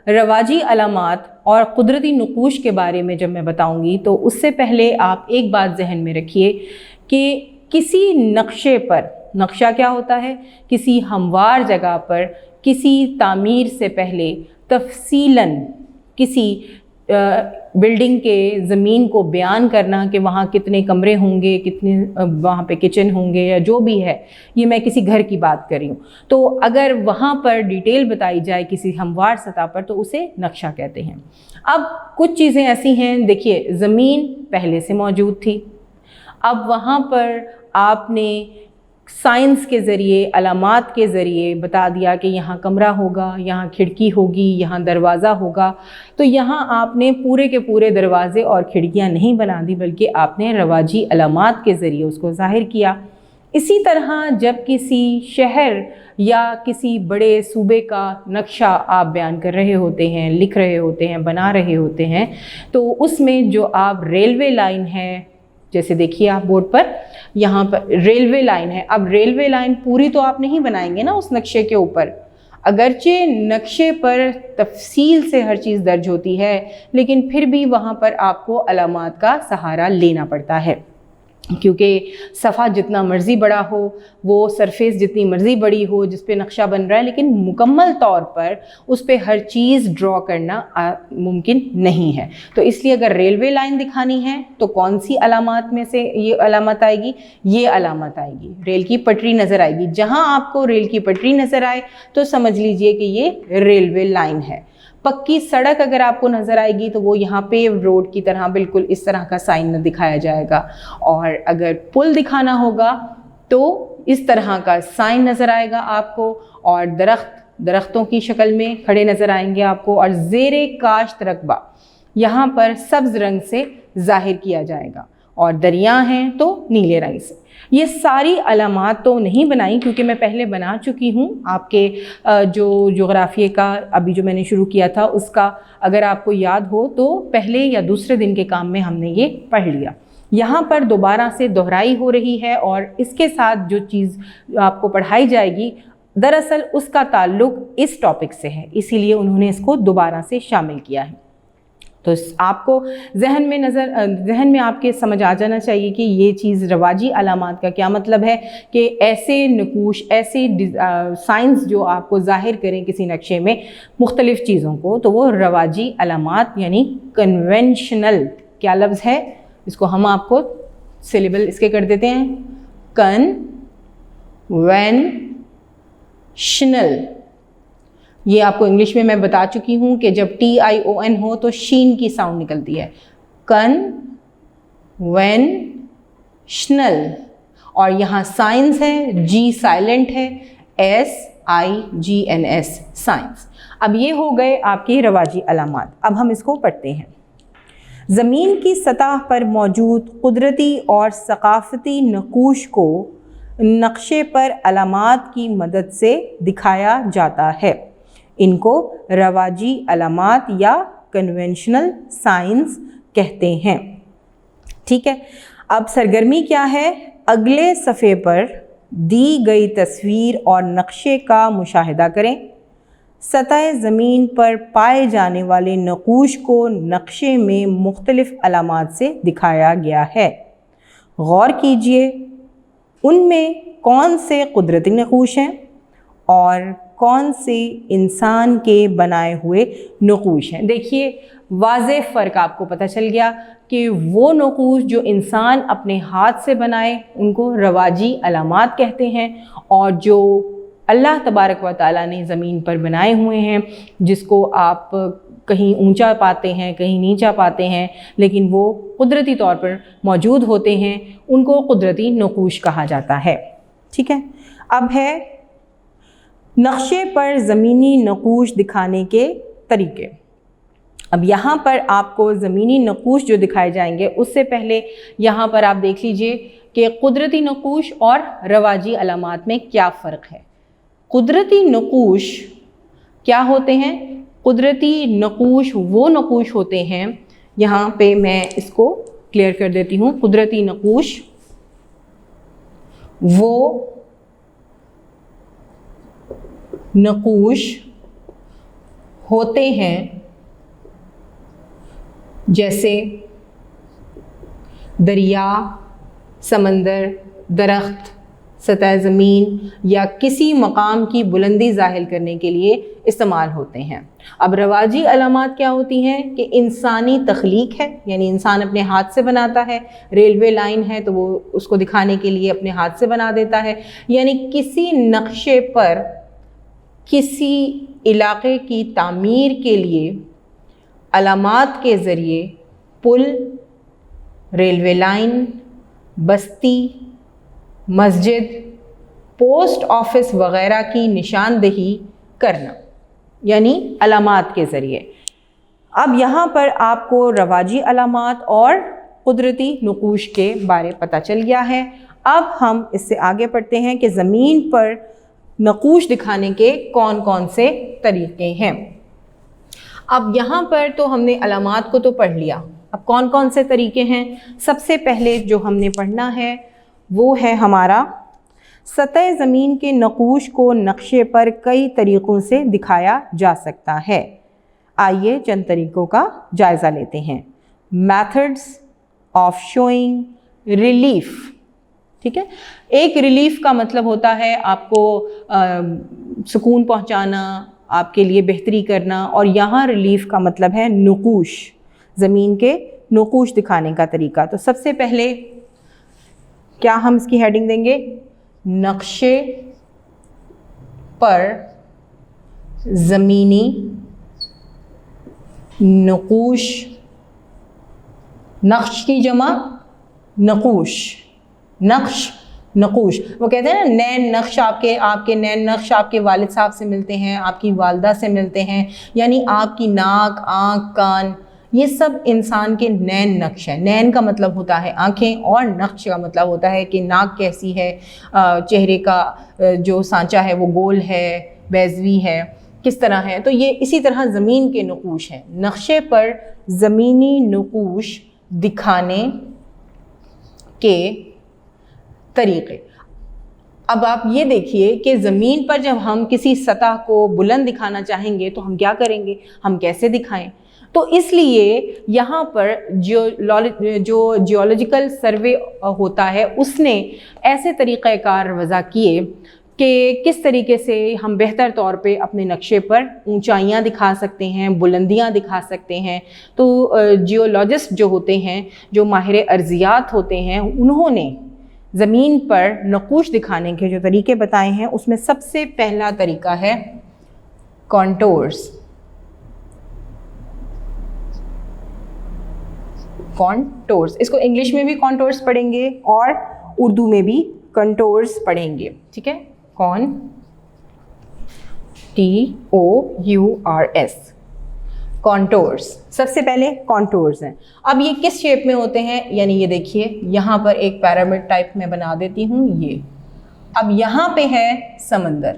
رواجی علامات اور قدرتی نقوش کے بارے میں جب میں بتاؤں گی تو اس سے پہلے آپ ایک بات ذہن میں رکھیے کہ کسی نقشے پر، نقشہ کیا ہوتا ہے؟ کسی ہموار جگہ پر کسی تعمیر سے پہلے تفصیلاً کسی بلڈنگ کے زمین کو بیان کرنا کہ وہاں کتنے کمرے ہوں گے، کتنے وہاں پہ کچن ہوں گے یا جو بھی ہے. یہ میں کسی گھر کی بات کر رہی ہوں. تو اگر وہاں پر ڈیٹیل بتائی جائے کسی ہموار سطح پر تو اسے نقشہ کہتے ہیں. اب کچھ چیزیں ایسی ہیں، دیکھیے زمین پہلے سے موجود تھی، اب وہاں پر آپ نے سائنس کے ذریعے، علامات کے ذریعے بتا دیا کہ یہاں کمرہ ہوگا، یہاں کھڑکی ہوگی، یہاں دروازہ ہوگا، تو یہاں آپ نے پورے کے پورے دروازے اور کھڑکیاں نہیں بنا دی، بلکہ آپ نے رواجی علامات کے ذریعے اس کو ظاہر کیا۔ اسی طرح جب کسی شہر یا کسی بڑے صوبے کا نقشہ آپ بیان کر رہے ہوتے ہیں، لکھ رہے ہوتے ہیں، بنا رہے ہوتے ہیں، تو اس میں جو آپ ریلوے لائن ہے، جیسے دیکھیے آپ بورڈ پر، یہاں پر ریلوے لائن ہے۔ اب ریلوے لائن پوری تو آپ نہیں بنائیں گے نا اس نقشے کے اوپر، اگرچہ نقشے پر تفصیل سے ہر چیز درج ہوتی ہے، لیکن پھر بھی وہاں پر آپ کو علامات کا سہارا لینا پڑتا ہے، کیونکہ صفحہ جتنا مرضی بڑا ہو، وہ سرفیس جتنی مرضی بڑی ہو جس پہ نقشہ بن رہا ہے، لیکن مکمل طور پر اس پہ ہر چیز ڈرا کرنا ممکن نہیں ہے۔ تو اس لیے اگر ریلوے لائن دکھانی ہے تو کون سی علامات میں سے یہ علامت آئے گی؟ یہ علامت آئے گی، ریل کی پٹری نظر آئے گی۔ جہاں آپ کو ریل کی پٹری نظر آئے تو سمجھ لیجئے کہ یہ ریلوے لائن ہے۔ پکی سڑک اگر آپ کو نظر آئے گی تو وہ یہاں پیوڈ روڈ کی طرح بالکل اس طرح کا سائن نہ دکھایا جائے گا، اور اگر پل دکھانا ہوگا تو اس طرح کا سائن نظر آئے گا آپ کو، اور درختوں کی شکل میں کھڑے نظر آئیں گے آپ کو، اور زیر کاشت رقبہ یہاں پر سبز رنگ سے ظاہر کیا جائے گا، اور دریا ہیں تو نیلے رنگ سے۔ یہ ساری علامات تو نہیں بنائی کیونکہ میں پہلے بنا چکی ہوں، آپ کے جو جغرافیے کا ابھی جو میں نے شروع کیا تھا اس کا اگر آپ کو یاد ہو تو پہلے یا دوسرے دن کے کام میں ہم نے یہ پڑھ لیا۔ یہاں پر دوبارہ سے دہرائی ہو رہی ہے، اور اس کے ساتھ جو چیز آپ کو پڑھائی جائے گی دراصل اس کا تعلق اس ٹاپک سے ہے، اسی لیے انہوں نے اس کو دوبارہ سے شامل کیا ہے۔ تو آپ کو ذہن میں آپ کے سمجھ آ جانا چاہیے کہ یہ چیز رواجی علامات کا کیا مطلب ہے، کہ ایسے نقوش، ایسے سائنس جو آپ کو ظاہر کریں کسی نقشے میں مختلف چیزوں کو، تو وہ رواجی علامات یعنی کنونشنل، کیا لفظ ہے اس کو ہم آپ کو سلیبل اس کے کر دیتے ہیں، کنونشنل۔ یہ آپ کو انگلش میں بتا چکی ہوں کہ جب TION ہو تو شین کی ساؤنڈ نکلتی ہے، کنونشنل، اور یہاں سائنس ہے، G سائلنٹ ہے، SIGNS سائنس۔ اب یہ ہو گئے آپ کی رواجی علامات۔ اب ہم اس کو پڑھتے ہیں۔ زمین کی سطح پر موجود قدرتی اور ثقافتی نقوش کو نقشے پر علامات کی مدد سے دکھایا جاتا ہے، ان کو رواجی علامات یا کنونشنل سائنس کہتے ہیں۔ ٹھیک ہے، اب سرگرمی کیا ہے؟ اگلے صفحے پر دی گئی تصویر اور نقشے کا مشاہدہ کریں۔ سطح زمین پر پائے جانے والے نقوش کو نقشے میں مختلف علامات سے دکھایا گیا ہے۔ غور کیجئے ان میں کون سے قدرتی نقوش ہیں اور کون سے انسان کے بنائے ہوئے نقوش ہیں۔ دیکھیے واضح فرق آپ کو پتہ چل گیا کہ وہ نقوش جو انسان اپنے ہاتھ سے بنائے ان کو رواجی علامات کہتے ہیں، اور جو اللہ تبارک و تعالیٰ نے زمین پر بنائے ہوئے ہیں، جس کو آپ کہیں اونچا پاتے ہیں کہیں نیچا پاتے ہیں لیکن وہ قدرتی طور پر موجود ہوتے ہیں، ان کو قدرتی نقوش کہا جاتا ہے۔ ٹھیک ہے، اب ہے نقشے پر زمینی نقوش دکھانے کے طریقے۔ اب یہاں پر آپ کو زمینی نقوش جو دکھائے جائیں گے اس سے پہلے یہاں پر آپ دیکھ لیجئے کہ قدرتی نقوش اور رواجی علامات میں کیا فرق ہے۔ قدرتی نقوش کیا ہوتے ہیں؟ قدرتی نقوش وہ نقوش ہوتے ہیں، یہاں پہ میں اس کو کلیئر کر دیتی ہوں۔ قدرتی نقوش وہ نقوش ہوتے ہیں جیسے دریا، سمندر، درخت، سطح زمین یا کسی مقام کی بلندی ظاہر کرنے کے لیے استعمال ہوتے ہیں۔ اب رواجی علامات کیا ہوتی ہیں کہ انسانی تخلیق ہے، یعنی انسان اپنے ہاتھ سے بناتا ہے۔ ریلوے لائن ہے تو وہ اس کو دکھانے کے لیے اپنے ہاتھ سے بنا دیتا ہے، یعنی کسی نقشے پر کسی علاقے کی تعمیر کے لیے علامات کے ذریعے پل، ریلوے لائن، بستی، مسجد، پوسٹ آفس وغیرہ کی نشاندہی کرنا، یعنی علامات کے ذریعے۔ اب یہاں پر آپ کو رواجی علامات اور قدرتی نقوش کے بارے پتہ چل گیا ہے۔ اب ہم اس سے آگے پڑھتے ہیں کہ زمین پر نقوش دکھانے کے کون کون سے طریقے ہیں۔ اب یہاں پر تو ہم نے علامات کو تو پڑھ لیا، اب کون کون سے طریقے ہیں؟ سب سے پہلے جو ہم نے پڑھنا ہے وہ ہے ہمارا سطح زمین کے نقوش کو نقشے پر کئی طریقوں سے دکھایا جا سکتا ہے۔ آئیے چند طریقوں کا جائزہ لیتے ہیں۔ میتھڈز آف شوئنگ ریلیف، ٹھیک ہے، ایک ریلیف کا مطلب ہوتا ہے آپ کو سکون پہنچانا، آپ کے لیے بہتری کرنا، اور یہاں ریلیف کا مطلب ہے نقوش، زمین کے نقوش دکھانے کا طریقہ۔ تو سب سے پہلے کیا ہم اس کی ہیڈنگ دیں گے؟ نقشے پر زمینی نقوش، نقش کی جمع نقوش، نقش نقوش، وہ کہتے ہیں نا نین نقش، آپ کے نین نقش آپ کے والد صاحب سے ملتے ہیں، آپ کی والدہ سے ملتے ہیں، یعنی آپ کی ناک، آنکھ، کان، یہ سب انسان کے نین نقش ہیں۔ نین کا مطلب ہوتا ہے آنکھیں، اور نقش کا مطلب ہوتا ہے کہ ناک کیسی ہے، چہرے کا جو سانچہ ہے وہ گول ہے، بیضوی ہے، کس طرح ہے۔ تو یہ اسی طرح زمین کے نقوش ہیں، نقشے پر زمینی نقوش دکھانے کے طریقے۔ اب آپ یہ دیکھیے کہ زمین پر جب ہم کسی سطح کو بلند دکھانا چاہیں گے تو ہم کیا کریں گے، ہم کیسے دکھائیں؟ تو اس لیے یہاں پر جو جیولوجیکل سروے ہوتا ہے اس نے ایسے طریقہ کار وضع کیے کہ کس طریقے سے ہم بہتر طور پہ اپنے نقشے پر اونچائیاں دکھا سکتے ہیں، بلندیاں دکھا سکتے ہیں۔ تو جیولوجسٹ جو ہوتے ہیں، جو ماہر ارضیات ہوتے ہیں، انہوں نے زمین پر نقوش دکھانے کے جو طریقے بتائے ہیں اس میں سب سے پہلا طریقہ ہے کانٹورز۔ کانٹورز، اس کو انگلش میں بھی کانٹورز پڑھیں گے اور اردو میں بھی کنٹورز پڑھیں گے، ٹھیک ہے، TOURS، کانٹورز۔ سب سے پہلے کانٹورز ہیں۔ اب یہ کس شیپ میں ہوتے ہیں؟ یعنی یہ دیکھیے یہاں پر ایک پیرامڈ ٹائپ میں بنا دیتی ہوں یہ۔ اب یہاں پہ ہے سمندر،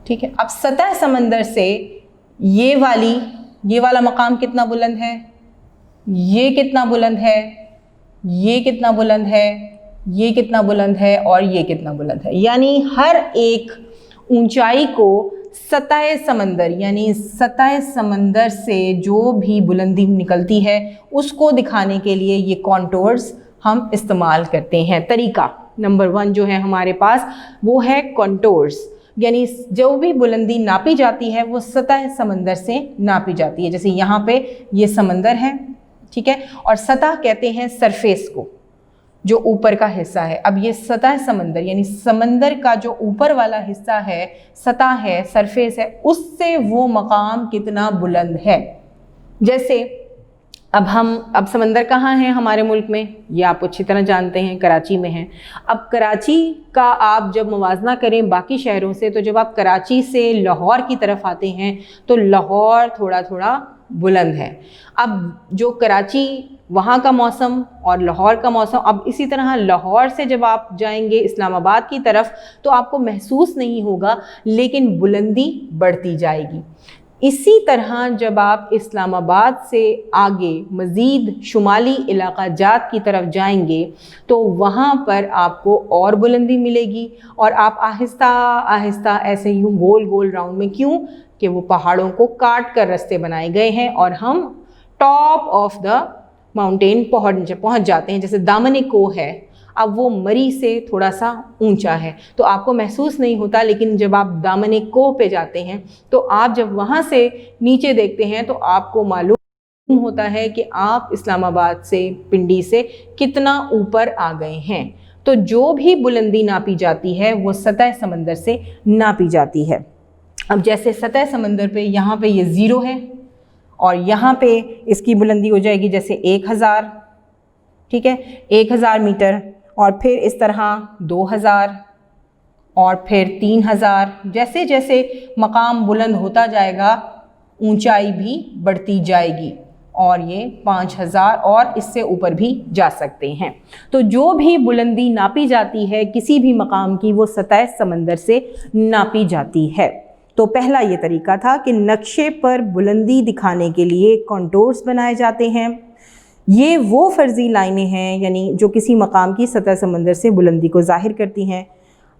ٹھیک ہے، اب سطح سمندر سے یہ والا مقام کتنا بلند ہے، یہ کتنا بلند ہے، یہ کتنا بلند ہے، یہ کتنا بلند ہے، اور یہ کتنا بلند ہے، یعنی ہر ایک اونچائی کو سطح سمندر، یعنی سطح سمندر سے جو بھی بلندی نکلتی ہے اس کو دکھانے کے لیے یہ کانٹورز ہم استعمال کرتے ہیں۔ طریقہ نمبر 1 جو ہے ہمارے پاس وہ ہے کانٹورز، یعنی جو بھی بلندی ناپی جاتی ہے وہ سطح سمندر سے ناپی جاتی ہے۔ جیسے یہاں پہ یہ سمندر ہے، ٹھیک ہے، اور سطح کہتے ہیں سرفیس کو، جو اوپر کا حصہ ہے۔ اب یہ سطح سمندر یعنی سمندر کا جو اوپر والا حصہ ہے، سطح ہے، سرفیس ہے، اس سے وہ مقام کتنا بلند ہے۔ جیسے اب سمندر کہاں ہے ہمارے ملک میں، یہ آپ اچھی طرح جانتے ہیں، کراچی میں ہے۔ اب کراچی کا آپ جب موازنہ کریں باقی شہروں سے، تو جب آپ کراچی سے لاہور کی طرف آتے ہیں تو لاہور تھوڑا تھوڑا بلند ہے۔ اب جو کراچی وہاں کا موسم اور لاہور کا موسم، اب اسی طرح لاہور سے جب آپ جائیں گے اسلام آباد کی طرف تو آپ کو محسوس نہیں ہوگا، لیکن بلندی بڑھتی جائے گی۔ اسی طرح جب آپ اسلام آباد سے آگے مزید شمالی علاقہ جات کی طرف جائیں گے تو وہاں پر آپ کو اور بلندی ملے گی، اور آپ آہستہ آہستہ ایسے یوں گول گول راؤنڈ میں، کیوں کہ وہ پہاڑوں کو کاٹ کر راستے بنائے گئے ہیں اور ہم ٹاپ آف دا ماؤنٹین پہنچ جاتے ہیں۔ جیسے دامن کوہ ہے، اب وہ مری سے تھوڑا سا اونچا ہے تو آپ کو محسوس نہیں ہوتا، لیکن جب آپ دامن کوہ پہ جاتے ہیں تو آپ جب وہاں سے نیچے دیکھتے ہیں تو آپ کو معلوم ہوتا ہے کہ آپ اسلام آباد سے، پنڈی سے کتنا اوپر آ گئے ہیں۔ تو جو بھی بلندی ناپی جاتی ہے وہ سطح سمندر سے ناپی جاتی ہے۔ اب جیسے سطح سمندر پہ یہاں پہ یہ 0 ہے اور یہاں پہ اس کی بلندی ہو جائے گی جیسے 1000، ٹھیک ہے، 1000 میٹر، اور پھر اس طرح 2000، اور پھر 3000. جیسے جیسے مقام بلند ہوتا جائے گا اونچائی بھی بڑھتی جائے گی اور یہ 5000 اور اس سے اوپر بھی جا سکتے ہیں. تو جو بھی بلندی ناپی جاتی ہے کسی بھی مقام کی وہ سطح سمندر سے ناپی جاتی ہے. تو پہلا یہ طریقہ تھا کہ نقشے پر بلندی دکھانے کے لیے کانٹورز بنائے جاتے ہیں. یہ وہ فرضی لائنیں ہیں یعنی جو کسی مقام کی سطح سمندر سے بلندی کو ظاہر کرتی ہیں.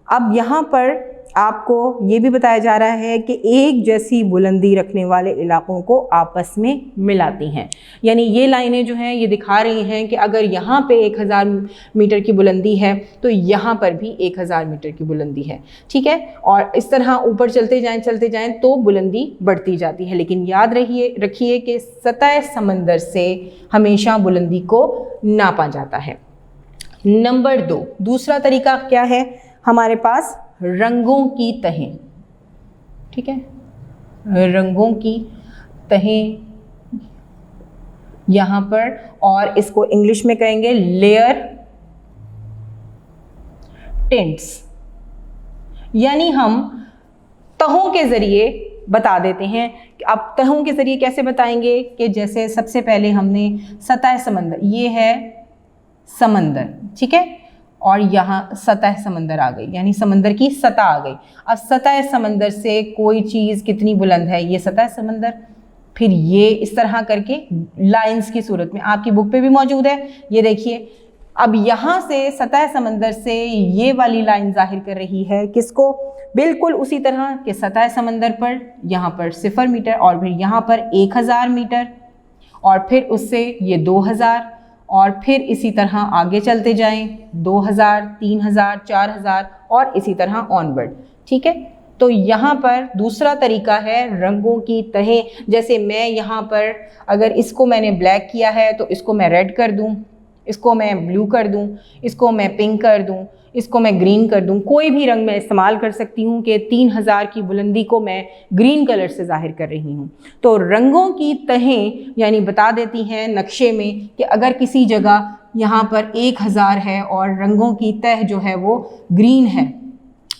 اب یہاں پر آپ کو یہ بھی بتایا جا رہا ہے کہ ایک جیسی بلندی رکھنے والے علاقوں کو آپس میں ملاتی ہیں. یعنی یہ لائنیں جو ہیں یہ دکھا رہی ہیں کہ اگر یہاں پہ 1000 میٹر کی بلندی ہے تو یہاں پر بھی 1000 میٹر کی بلندی ہے. ٹھیک ہے, اور اس طرح اوپر چلتے جائیں تو بلندی بڑھتی جاتی ہے. لیکن یاد رکھیے کہ سطح سمندر سے ہمیشہ بلندی کو ناپا جاتا ہے. نمبر 2, دوسرا طریقہ کیا ہے ہمارے پاس؟ رنگوں کی تہیں. ٹھیک ہے, رنگوں کی تہیں یہاں پر, اور اس کو انگلش میں کہیں گے لیئر ٹنٹس. یعنی ہم تہوں کے ذریعے بتا دیتے ہیں. اب تہوں کے ذریعے کیسے بتائیں گے کہ جیسے سب سے پہلے ہم نے سطح سمندر, یہ ہے سمندر, ٹھیک ہے, اور یہاں سطح سمندر آ گئی یعنی سمندر کی سطح آ گئی. اب سطح سمندر سے کوئی چیز کتنی بلند ہے, یہ سطح سمندر. پھر یہ اس طرح کر کے لائنز کی صورت میں آپ کی بک پہ بھی موجود ہے, یہ دیکھیے. اب یہاں سے سطح سمندر سے یہ والی لائن ظاہر کر رہی ہے کس کو؟ بالکل اسی طرح کہ سطح سمندر پر یہاں پر 0 میٹر اور پھر یہاں پر 1000 میٹر اور پھر اس سے یہ 2000 اور پھر اسی طرح آگے چلتے جائیں 2000 3000 4000 اور اسی طرح آنورڈ. ٹھیک ہے, تو یہاں پر دوسرا طریقہ ہے رنگوں کی تہیں. جیسے میں یہاں پر اگر اس کو میں نے بلیک کیا ہے تو اس کو میں ریڈ کر دوں, اس کو میں بلو کر دوں, اس کو میں پنک کر دوں, اس کو میں گرین کر دوں. کوئی بھی رنگ میں استعمال کر سکتی ہوں کہ 3000 کی بلندی کو میں گرین کلر سے ظاہر کر رہی ہوں. تو رنگوں کی تہیں یعنی بتا دیتی ہیں نقشے میں کہ اگر کسی جگہ یہاں پر 1000 ہے اور رنگوں کی تہ جو ہے وہ گرین ہے,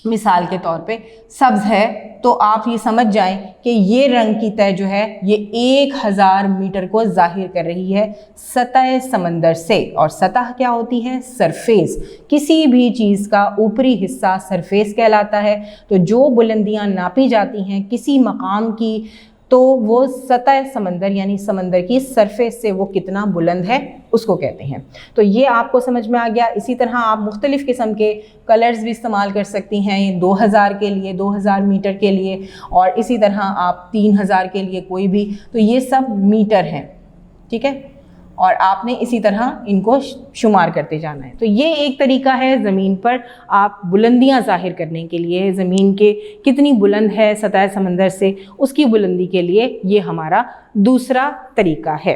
مثال کے طور پہ سبز ہے, تو آپ یہ سمجھ جائیں کہ یہ رنگ کی تہ جو ہے یہ 1000 میٹر کو ظاہر کر رہی ہے سطح سمندر سے. اور سطح کیا ہوتی ہے؟ سرفیس. کسی بھی چیز کا اوپری حصہ سرفیس کہلاتا ہے. تو جو بلندیاں ناپی جاتی ہیں کسی مقام کی تو وہ سطح سمندر یعنی سمندر کی سرفیس سے وہ کتنا بلند ہے اس کو کہتے ہیں. تو یہ آپ کو سمجھ میں آ گیا. اسی طرح آپ مختلف قسم کے کلرز بھی استعمال کر سکتی ہیں 2000 کے لیے, 2000 میٹر کے لیے, اور اسی طرح آپ 3000 کے لیے کوئی بھی. تو یہ سب میٹر ہیں, ٹھیک ہے, اور آپ نے اسی طرح ان کو شمار کرتے جانا ہے. تو یہ ایک طریقہ ہے زمین پر آپ بلندیاں ظاہر کرنے کے لیے, زمین کے کتنی بلند ہے سطح سمندر سے اس کی بلندی کے لیے یہ ہمارا دوسرا طریقہ ہے.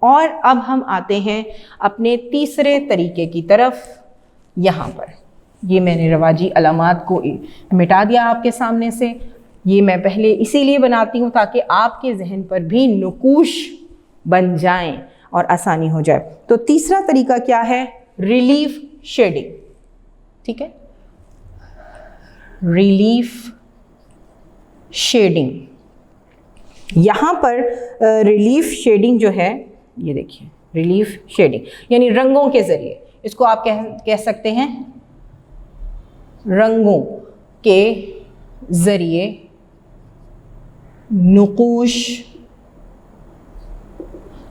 اور اب ہم آتے ہیں اپنے تیسرے طریقے کی طرف. یہاں پر یہ میں نے رواجی علامات کو مٹا دیا آپ کے سامنے سے. یہ میں پہلے اسی لیے بناتی ہوں تاکہ آپ کے ذہن پر بھی نقوش بن جائیں اور آسانی ہو جائے. تو تیسرا طریقہ کیا ہے؟ Relief shading. ٹھیک ہے, ریلیف شیڈنگ. یہاں پر ریلیف شیڈنگ جو ہے یہ دیکھیے, ریلیف شیڈنگ یعنی رنگوں کے ذریعے, اس کو آپ کہہ سکتے ہیں رنگوں کے ذریعے نقوش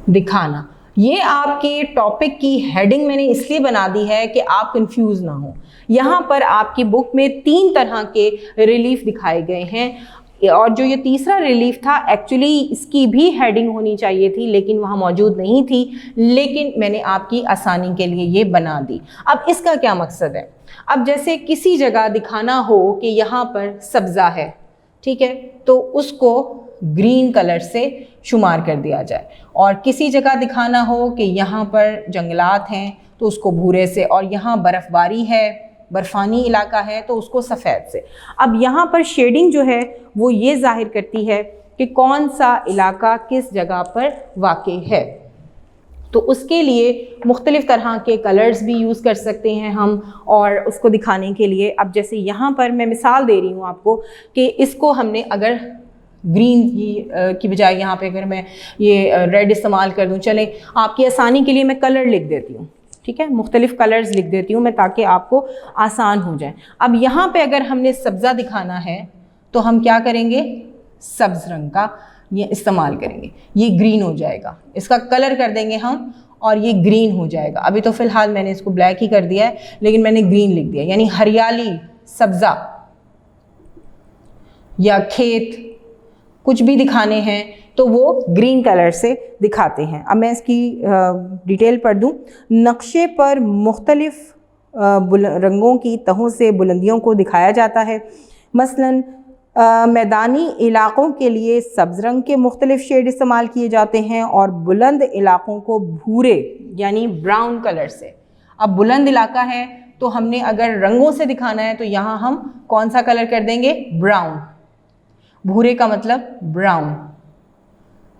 دکھانا. یہ آپ کے ٹاپک کی ہیڈنگ میں نے اس لیے بنا دی ہے کہ آپ کنفیوز نہ ہوں. یہاں پر آپ کی بک میں 3 طرح کے ریلیف دکھائے گئے ہیں, اور جو یہ تیسرا ریلیف تھا ایکچولی اس کی بھی ہیڈنگ ہونی چاہیے تھی لیکن وہاں موجود نہیں تھی, لیکن میں نے آپ کی آسانی کے لیے یہ بنا دی. اب اس کا کیا مقصد ہے؟ اب جیسے کسی جگہ دکھانا ہو کہ یہاں پر سبزہ ہے, ٹھیک ہے, تو اس کو گرین کلر سے شمار کر دیا جائے, اور کسی جگہ دکھانا ہو کہ یہاں پر جنگلات ہیں تو اس کو بھورے سے, اور یہاں برف باری ہے, برفانی علاقہ ہے تو اس کو سفید سے. اب یہاں پر شیڈنگ جو ہے وہ یہ ظاہر کرتی ہے کہ کون سا علاقہ کس جگہ پر واقع ہے. تو اس کے لیے مختلف طرح کے کلرز بھی یوز کر سکتے ہیں ہم، اور اس کو دکھانے کے لیے اب جیسے یہاں پر میں مثال دے رہی ہوں آپ کو کہ اس کو ہم نے اگر گرین کی بجائے یہاں پہ اگر میں یہ ریڈ استعمال کر دوں، چلیں آپ کی آسانی کے لیے میں کلر لکھ دیتی ہوں، ٹھیک ہے، مختلف کلرز لکھ دیتی ہوں میں تاکہ آپ کو آسان ہو جائے۔ اب یہاں پہ اگر ہم نے سبزہ دکھانا ہے تو ہم کیا کریں گے، سبز رنگ کا یہ استعمال کریں گے، یہ گرین ہو جائے گا، اس کا کلر کر دیں گے ہم اور یہ گرین ہو جائے گا۔ ابھی تو فی الحال میں نے اس کو بلیک ہی کر دیا ہے لیکن میں نے گرین لکھ دیا، یعنی ہریالی، سبزہ یا کھیت کچھ بھی دکھانے ہیں تو وہ گرین کلر سے دکھاتے ہیں۔ اب میں اس کی ڈیٹیل پڑھ دوں۔ نقشے پر مختلف رنگوں کی تہوں سے بلندیوں کو دکھایا جاتا ہے، مثلاً میدانی علاقوں کے لیے سبز رنگ کے مختلف شیڈ استعمال کیے جاتے ہیں اور بلند علاقوں کو بھورے یعنی براؤن کلر سے۔ اب بلند علاقہ ہے تو ہم نے اگر رنگوں سے دکھانا ہے تو یہاں ہم کون سا کلر کر دیں گے، براؤن، بھورے کا مطلب براؤن،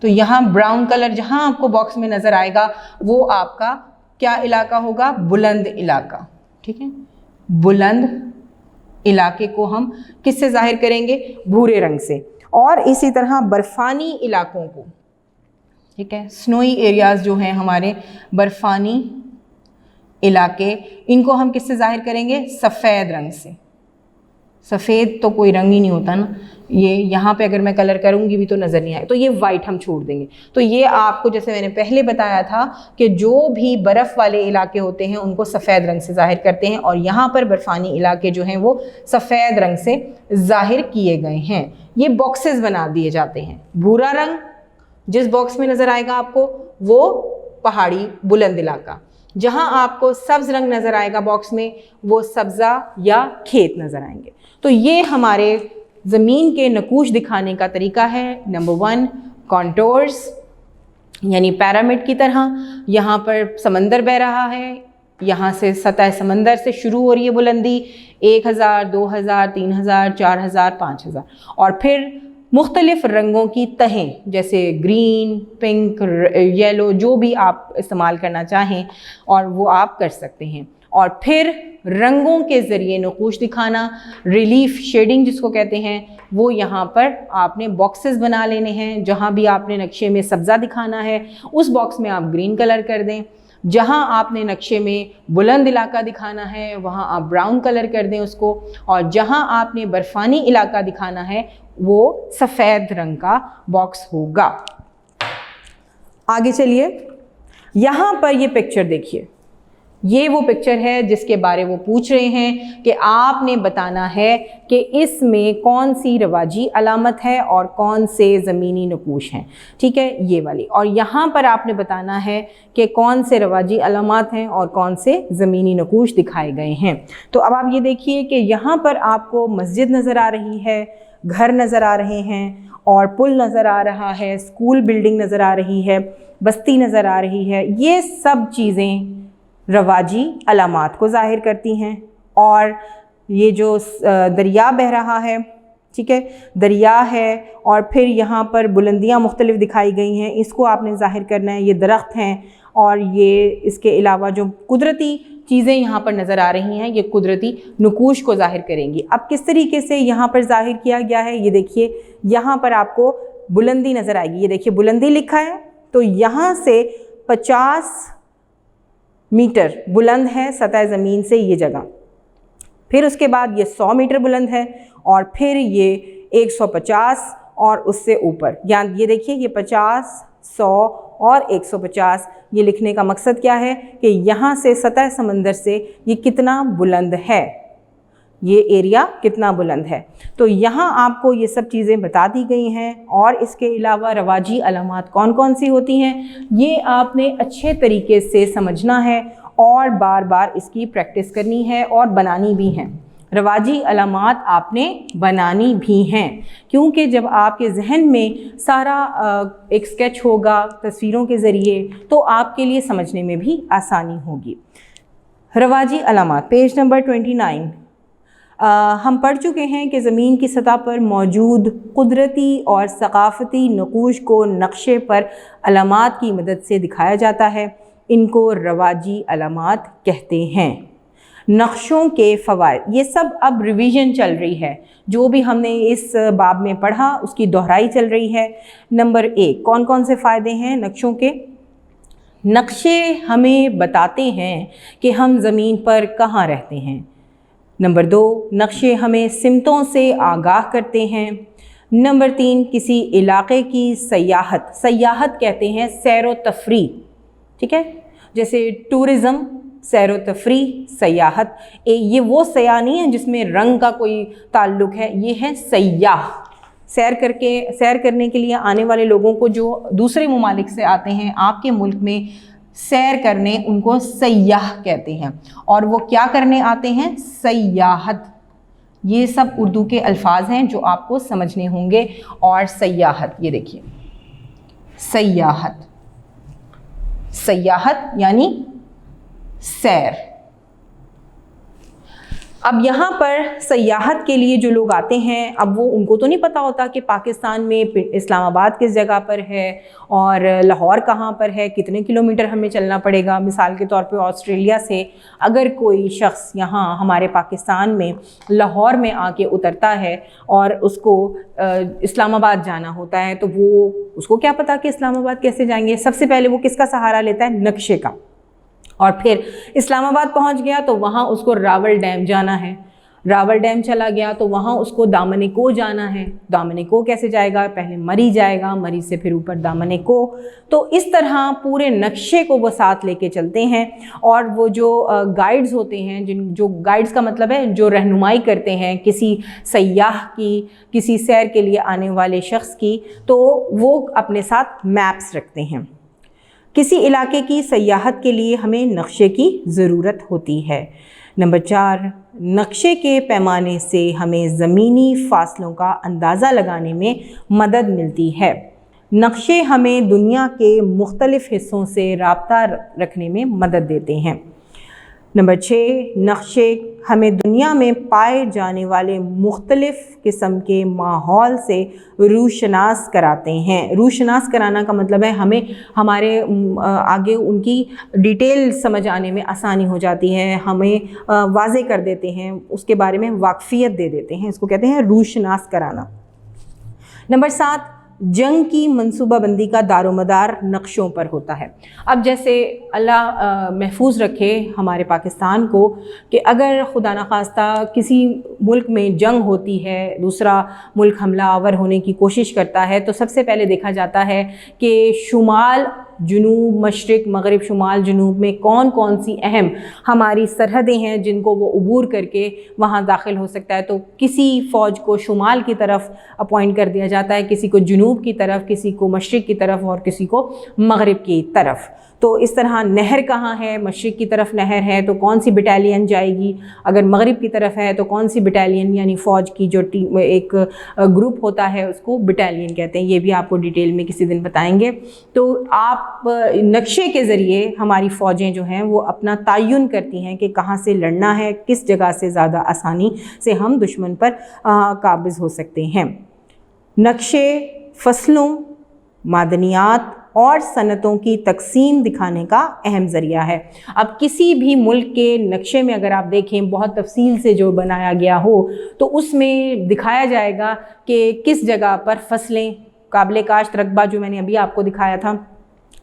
تو یہاں براؤن کلر جہاں آپ کو باکس میں نظر آئے گا وہ آپ کا کیا علاقہ ہوگا، بلند علاقہ، ٹھیک ہے۔ بلند علاقے کو ہم کس سے ظاہر کریں گے، بھورے رنگ سے۔ اور اسی طرح برفانی علاقوں کو، ٹھیک ہے، سنوئی ایریاز جو ہیں ہمارے برفانی علاقے، ان کو ہم کس سے ظاہر کریں گے، سفید رنگ سے۔ سفید تو کوئی رنگ ہی نہیں ہوتا نا، یہ یہاں پہ اگر میں کلر کروں گی بھی تو نظر نہیں آئے، تو یہ وائٹ ہم چھوڑ دیں گے۔ تو یہ آپ کو جیسے میں نے پہلے بتایا تھا کہ جو بھی برف والے علاقے ہوتے ہیں ان کو سفید رنگ سے ظاہر کرتے ہیں، اور یہاں پر برفانی علاقے جو ہیں وہ سفید رنگ سے ظاہر کیے گئے ہیں۔ یہ باکسز بنا دیے جاتے ہیں، بھورا رنگ جس باکس میں نظر آئے گا آپ کو وہ پہاڑی بلند علاقہ، جہاں آپ کو سبز رنگ نظر آئے گا باکس میں وہ سبزہ یا کھیت نظر آئیں گے۔ تو یہ ہمارے زمین کے نقوش دکھانے کا طریقہ ہے۔ نمبر 1 کانٹورز، یعنی پیرامڈ کی طرح، یہاں پر سمندر بہہ رہا ہے، یہاں سے سطح سمندر سے شروع ہو رہی ہے بلندی 1000 2000 3000 4000 5000، اور پھر مختلف رنگوں کی تہیں جیسے گرین، پنک، یلو، جو بھی آپ استعمال کرنا چاہیں اور وہ آپ کر سکتے ہیں۔ اور پھر رنگوں کے ذریعے نقوش دکھانا، ریلیف شیڈنگ جس کو کہتے ہیں، وہ یہاں پر آپ نے باکسز بنا لینے ہیں۔ جہاں بھی آپ نے نقشے میں سبزہ دکھانا ہے اس باکس میں آپ گرین کلر کر دیں، جہاں آپ نے نقشے میں بلند علاقہ دکھانا ہے وہاں آپ براؤن کلر کر دیں اس کو، اور جہاں آپ نے برفانی علاقہ دکھانا ہے وہ سفید رنگ کا باکس ہوگا۔ آگے چلیے، یہاں پر یہ پکچر دیکھیے، یہ وہ پکچر ہے جس کے بارے وہ پوچھ رہے ہیں کہ آپ نے بتانا ہے کہ اس میں کون سی رواجی علامت ہے اور کون سے زمینی نقوش ہیں، ٹھیک ہے، یہ والی، اور یہاں پر آپ نے بتانا ہے کہ کون سے رواجی علامات ہیں اور کون سے زمینی نقوش دکھائے گئے ہیں۔ تو اب آپ یہ دیکھیے کہ یہاں پر آپ کو مسجد نظر آ رہی ہے، گھر نظر آ رہے ہیں، اور پل نظر آ رہا ہے، اسکول بلڈنگ نظر آ رہی ہے، بستی نظر آ رہی ہے، یہ سب چیزیں رواجی علامات کو ظاہر کرتی ہیں۔ اور یہ جو دریا بہہ رہا ہے، ٹھیک ہے، دریا ہے، اور پھر یہاں پر بلندیاں مختلف دکھائی گئی ہیں، اس کو آپ نے ظاہر کرنا ہے۔ یہ درخت ہیں، اور یہ اس کے علاوہ جو قدرتی چیزیں یہاں پر نظر آ رہی ہیں یہ قدرتی نقوش کو ظاہر کریں گی۔ اب کس طریقے سے یہاں پر ظاہر کیا گیا ہے، یہ دیکھیے، یہاں پر آپ کو بلندی نظر آئے گی، یہ دیکھیے بلندی لکھا ہے، تو یہاں سے 50 میٹر بلند ہے سطح زمین سے یہ جگہ، پھر اس کے بعد یہ 100 میٹر بلند ہے، اور پھر یہ 150 اور اس سے اوپر، یعنی یہ دیکھیے یہ 50 100 اور 150، یہ لکھنے کا مقصد کیا ہے کہ یہاں سے سطح سمندر سے یہ کتنا بلند ہے، یہ ایریا کتنا بلند ہے۔ تو یہاں آپ کو یہ سب چیزیں بتا دی گئی ہیں، اور اس کے علاوہ رواجی علامات کون کون سی ہوتی ہیں یہ آپ نے اچھے طریقے سے سمجھنا ہے اور بار بار اس کی پریکٹس کرنی ہے اور بنانی بھی ہیں۔ رواجی علامات آپ نے بنانی بھی ہیں، کیونکہ جب آپ کے ذہن میں سارا ایک سکیچ ہوگا تصویروں کے ذریعے تو آپ کے لیے سمجھنے میں بھی آسانی ہوگی۔ رواجی علامات، پیج نمبر 29۔ ہم پڑھ چکے ہیں کہ زمین کی سطح پر موجود قدرتی اور ثقافتی نقوش کو نقشے پر علامات کی مدد سے دکھایا جاتا ہے، ان کو رواجی علامات کہتے ہیں۔ نقشوں کے فوائد، یہ سب اب ریویژن چل رہی ہے، جو بھی ہم نے اس باب میں پڑھا اس کی دہرائی چل رہی ہے۔ نمبر 1، کون کون سے فائدے ہیں نقشوں کے؟ نقشے ہمیں بتاتے ہیں کہ ہم زمین پر کہاں رہتے ہیں۔ نمبر 2، نقشے ہمیں سمتوں سے آگاہ کرتے ہیں۔ نمبر 3، کسی علاقے کی سیاحت کہتے ہیں سیر و تفریح، ٹھیک ہے، جیسے ٹورزم، سیر و تفریح، سیاحت، یہ وہ سیاح نہیں ہے جس میں رنگ کا کوئی تعلق ہے، یہ ہے سیاح، سیر کرنے کے لیے آنے والے لوگوں کو جو دوسرے ممالک سے آتے ہیں آپ کے ملک میں سیر کرنے، ان کو سیاح کہتے ہیں، اور وہ کیا کرنے آتے ہیں؟ سیاحت۔ یہ سب اردو کے الفاظ ہیں جو آپ کو سمجھنے ہوں گے۔ اور سیاحت، یہ دیکھیے، سیاحت یعنی سیر۔ اب یہاں پر سیاحت کے لیے جو لوگ آتے ہیں، اب وہ ان کو تو نہیں پتہ ہوتا کہ پاکستان میں اسلام آباد کس جگہ پر ہے اور لاہور کہاں پر ہے، کتنے کلومیٹر ہمیں چلنا پڑے گا۔ مثال کے طور پہ آسٹریلیا سے اگر کوئی شخص یہاں ہمارے پاکستان میں لاہور میں آ کے اترتا ہے اور اس کو اسلام آباد جانا ہوتا ہے، تو وہ اس کو کیا پتہ کہ اسلام آباد کیسے جائیں گے؟ سب سے پہلے وہ کس کا سہارا لیتا ہے؟ نقشے کا۔ اور پھر اسلام آباد پہنچ گیا تو وہاں اس کو راول ڈیم جانا ہے، راول ڈیم چلا گیا تو وہاں اس کو دامن کو جانا ہے، دامن کو کیسے جائے گا؟ پہلے مری جائے گا، مری سے پھر اوپر دامن کو۔ تو اس طرح پورے نقشے کو وہ ساتھ لے کے چلتے ہیں، اور وہ جو گائیڈز ہوتے ہیں، جو گائیڈز کا مطلب ہے جو رہنمائی کرتے ہیں کسی سیاح کی، کسی سیر کے لیے آنے والے شخص کی، تو وہ اپنے ساتھ میپس رکھتے ہیں۔ کسی علاقے کی سیاحت کے لیے ہمیں نقشے کی ضرورت ہوتی ہے۔ نمبر 4، نقشے کے پیمانے سے ہمیں زمینی فاصلوں کا اندازہ لگانے میں مدد ملتی ہے۔ نقشے ہمیں دنیا کے مختلف حصوں سے رابطہ رکھنے میں مدد دیتے ہیں۔ نمبر 6، نقشے ہمیں دنیا میں پائے جانے والے مختلف قسم کے ماحول سے روشناس کراتے ہیں۔ روشناس کرانا کا مطلب ہے ہمیں ہمارے آگے ان کی ڈیٹیل سمجھ آنے میں آسانی ہو جاتی ہے، ہمیں واضح کر دیتے ہیں، اس کے بارے میں واقفیت دے دیتے ہیں، اس کو کہتے ہیں روشناس کرانا۔ نمبر 7، جنگ کی منصوبہ بندی کا دار و مدار نقشوں پر ہوتا ہے۔ اب جیسے اللہ محفوظ رکھے ہمارے پاکستان کو کہ اگر خدا نخواستہ کسی ملک میں جنگ ہوتی ہے، دوسرا ملک حملہ آور ہونے کی کوشش کرتا ہے، تو سب سے پہلے دیکھا جاتا ہے کہ شمال، جنوب، مشرق، مغرب، شمال، جنوب میں کون کون سی اہم ہماری سرحدیں ہیں جن کو وہ عبور کر کے وہاں داخل ہو سکتا ہے۔ تو کسی فوج کو شمال کی طرف اپوائنٹ کر دیا جاتا ہے، کسی کو جنوب کی طرف، کسی کو مشرق کی طرف اور کسی کو مغرب کی طرف۔ تو اس طرح نہر کہاں ہے، مشرق کی طرف نہر ہے تو کون سی بٹالین جائے گی، اگر مغرب کی طرف ہے تو کون سی بٹالین، یعنی فوج کی جو ایک گروپ ہوتا ہے اس کو بٹالین کہتے ہیں۔ یہ بھی آپ کو ڈیٹیل میں کسی دن بتائیں گے۔ تو آپ نقشے کے ذریعے ہماری فوجیں جو ہیں وہ اپنا تعین کرتی ہیں کہ کہاں سے لڑنا ہے، کس جگہ سے زیادہ آسانی سے ہم دشمن پر قابض ہو سکتے ہیں۔ نقشے فصلوں، معدنیات اور صنعتوں کی تقسیم دکھانے کا اہم ذریعہ ہے۔ اب کسی بھی ملک کے نقشے میں اگر آپ دیکھیں بہت تفصیل سے جو بنایا گیا ہو تو اس میں دکھایا جائے گا کہ کس جگہ پر فصلیں، قابل کاشت رقبہ جو میں نے ابھی آپ کو دکھایا تھا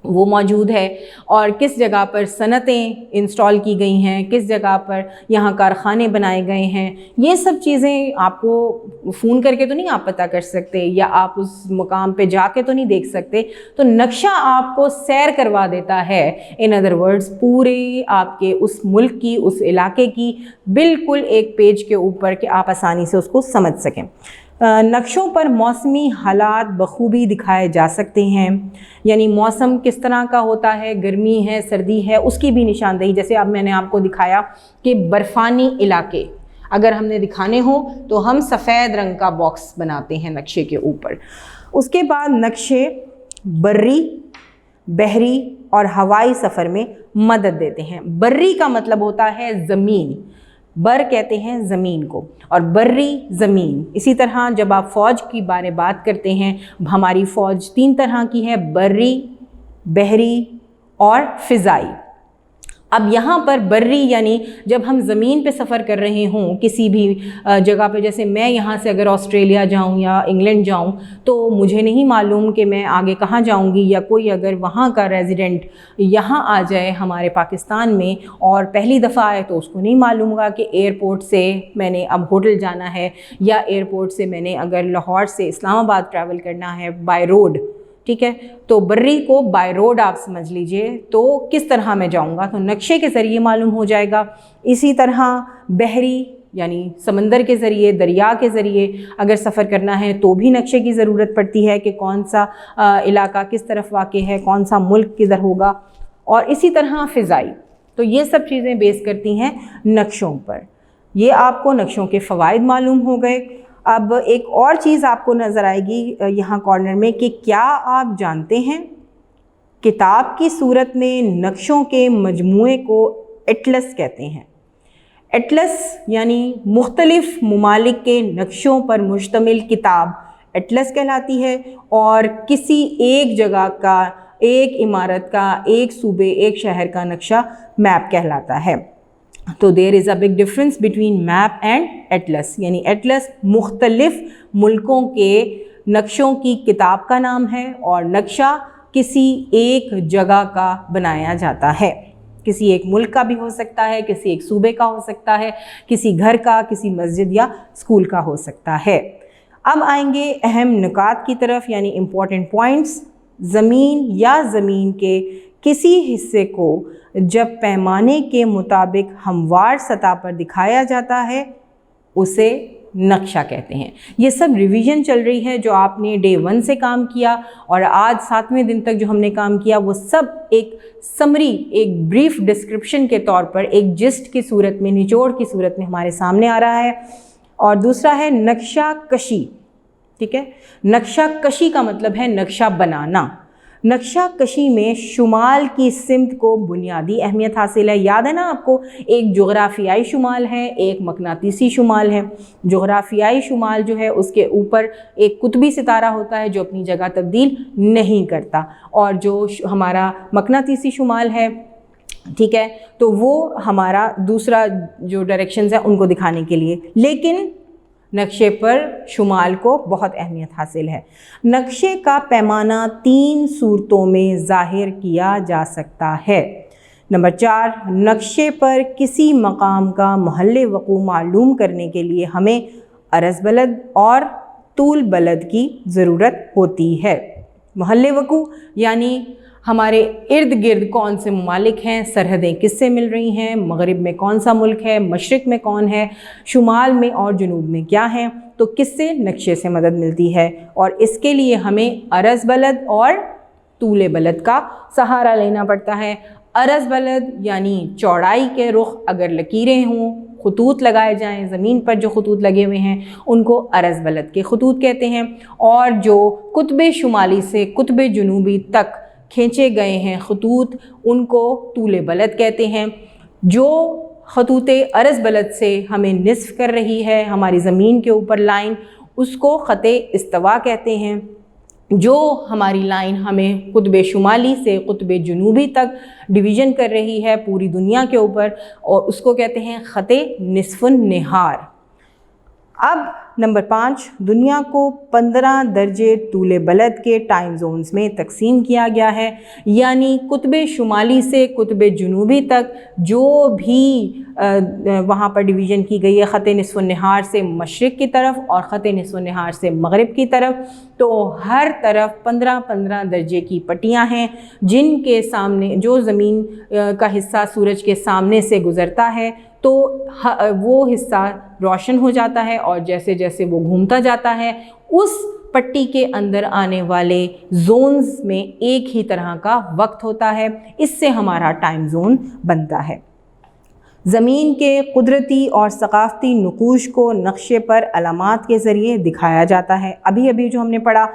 وہ موجود ہے، اور کس جگہ پر صنعتیں انسٹال کی گئی ہیں، کس جگہ پر یہاں کارخانے بنائے گئے ہیں۔ یہ سب چیزیں آپ کو فون کر کے تو نہیں آپ پتہ کر سکتے، یا آپ اس مقام پہ جا کے تو نہیں دیکھ سکتے، تو نقشہ آپ کو سیر کروا دیتا ہے۔ ان ادر ورڈز پورے آپ کے اس ملک کی، اس علاقے کی بالکل ایک پیج کے اوپر کہ آپ آسانی سے اس کو سمجھ سکیں۔ نقشوں پر موسمی حالات بخوبی دکھائے جا سکتے ہیں، یعنی موسم کس طرح کا ہوتا ہے، گرمی ہے، سردی ہے، اس کی بھی نشاندہی۔ جیسے اب میں نے آپ کو دکھایا کہ برفانی علاقے اگر ہم نے دکھانے ہوں تو ہم سفید رنگ کا باکس بناتے ہیں نقشے کے اوپر۔ اس کے بعد نقشے بری، بحری اور ہوائی سفر میں مدد دیتے ہیں۔ بری کا مطلب ہوتا ہے زمین، بر کہتے ہیں زمین کو اور بری زمین. اسی طرح جب آپ فوج کی بارے بات کرتے ہیں، ہماری فوج 3 طرح کی ہے، بری، بحری اور فضائی. اب یہاں پر بری یعنی جب ہم زمین پہ سفر کر رہے ہوں کسی بھی جگہ پہ، جیسے میں یہاں سے اگر آسٹریلیا جاؤں یا انگلینڈ جاؤں تو مجھے نہیں معلوم کہ میں آگے کہاں جاؤں گی، یا کوئی اگر وہاں کا ریزیڈنٹ یہاں آ جائے ہمارے پاکستان میں اور پہلی دفعہ آئے تو اس کو نہیں معلوم ہوگا کہ ایئرپورٹ سے میں نے اب ہوٹل جانا ہے، یا ایئرپورٹ سے میں نے اگر لاہور سے اسلام آباد ٹریول کرنا ہے بائی روڈ. ٹھیک ہے، تو بری کو بائی روڈ آپ سمجھ لیجئے، تو کس طرح میں جاؤں گا تو نقشے کے ذریعے معلوم ہو جائے گا. اسی طرح بحری یعنی سمندر کے ذریعے، دریا کے ذریعے اگر سفر کرنا ہے تو بھی نقشے کی ضرورت پڑتی ہے کہ کون سا علاقہ کس طرف واقع ہے، کون سا ملک کدھر ہوگا. اور اسی طرح فضائی. تو یہ سب چیزیں بیس کرتی ہیں نقشوں پر. یہ آپ کو نقشوں کے فوائد معلوم ہو گئے. اب ایک اور چیز آپ کو نظر آئے گی یہاں کارنر میں کہ کیا آپ جانتے ہیں کتاب کی صورت میں نقشوں کے مجموعے کو ایٹلس کہتے ہیں. ایٹلس یعنی مختلف ممالک کے نقشوں پر مشتمل کتاب ایٹلس کہلاتی ہے، اور کسی ایک جگہ کا، ایک عمارت کا، ایک صوبے، ایک شہر کا نقشہ میپ کہلاتا ہے. تو there is a big difference between map and atlas. یعنی ایٹلس مختلف ملکوں کے نقشوں کی کتاب کا نام ہے، اور نقشہ کسی ایک جگہ کا بنایا جاتا ہے. کسی ایک ملک کا بھی ہو سکتا ہے، کسی ایک صوبے کا ہو سکتا ہے، کسی گھر کا، کسی مسجد یا اسکول کا ہو سکتا ہے. اب آئیں گے اہم نکات کی طرف، یعنی امپورٹنٹ پوائنٹس. زمین یا زمین کے کسی حصے کو جب پیمانے کے مطابق ہموار سطح پر دکھایا جاتا ہے اسے نقشہ کہتے ہیں. یہ سب ریویژن چل رہی ہے جو آپ نے ڈے 1 سے کام کیا، اور آج 7ویں دن تک جو ہم نے کام کیا وہ سب ایک سمری، ایک بریف ڈسکرپشن کے طور پر، ایک جسٹ کی صورت میں، نچوڑ کی صورت میں ہمارے سامنے آ رہا ہے. اور دوسرا ہے نقشہ کشی. ٹھیک ہے، نقشہ کشی کا مطلب ہے نقشہ بنانا. نقشہ کشی میں شمال کی سمت کو بنیادی اہمیت حاصل ہے. یاد ہے نا آپ کو، ایک جغرافیائی شمال ہے، ایک مقناطیسی شمال ہے. جغرافیائی شمال جو ہے اس کے اوپر ایک قطبی ستارہ ہوتا ہے جو اپنی جگہ تبدیل نہیں کرتا، اور جو ہمارا مقناطیسی شمال ہے، ٹھیک ہے، تو وہ ہمارا دوسرا جو ڈائریکشنز ہیں ان کو دکھانے کے لیے. لیکن نقشے پر شمال کو بہت اہمیت حاصل ہے. نقشے کا پیمانہ 3 صورتوں میں ظاہر کیا جا سکتا ہے. نمبر 4، نقشے پر کسی مقام کا محل وقوع معلوم کرنے کے لیے ہمیں عرض بلد اور طول بلد کی ضرورت ہوتی ہے. محل وقوع یعنی ہمارے ارد گرد کون سے ممالک ہیں، سرحدیں کس سے مل رہی ہیں، مغرب میں کون سا ملک ہے، مشرق میں کون ہے، شمال میں اور جنوب میں کیا ہیں، تو کس سے؟ نقشے سے مدد ملتی ہے. اور اس کے لیے ہمیں عرض بلد اور طول بلد کا سہارا لینا پڑتا ہے. عرض بلد یعنی چوڑائی کے رخ، اگر لکیریں ہوں، خطوط لگائے جائیں، زمین پر جو خطوط لگے ہوئے ہیں ان کو عرض بلد کے خطوط کہتے ہیں. اور جو قطب شمالی سے قطب جنوبی تک کھینچے گئے ہیں خطوط ان کو طول بلد کہتے ہیں. جو خطوط عرض بلد سے ہمیں نصف کر رہی ہے ہماری زمین کے اوپر لائن، اس کو خط استوا کہتے ہیں. جو ہماری لائن ہمیں قطب شمالی سے قطب جنوبی تک ڈویژن کر رہی ہے پوری دنیا کے اوپر، اور اس کو کہتے ہیں خط نصف النہار. اب نمبر 5، دنیا کو 15 درجے طول بلد کے ٹائم زونز میں تقسیم کیا گیا ہے. یعنی قطب شمالی سے قطب جنوبی تک جو بھی وہاں پر ڈویژن کی گئی ہے، خط نصف النہار سے مشرق کی طرف اور خط نصف النہار سے مغرب کی طرف، تو ہر طرف 15 درجے کی پٹیاں ہیں جن کے سامنے جو زمین کا حصہ سورج کے سامنے سے گزرتا ہے تو وہ حصہ روشن ہو جاتا ہے، اور جیسے جیسے وہ گھومتا جاتا ہے اس پٹی کے اندر آنے والے زونز میں ایک ہی طرح کا وقت ہوتا ہے. اس سے ہمارا ٹائم زون بنتا ہے. زمین کے قدرتی اور ثقافتی نقوش کو نقشے پر علامات کے ذریعے دکھایا جاتا ہے. ابھی جو ہم نے پڑھا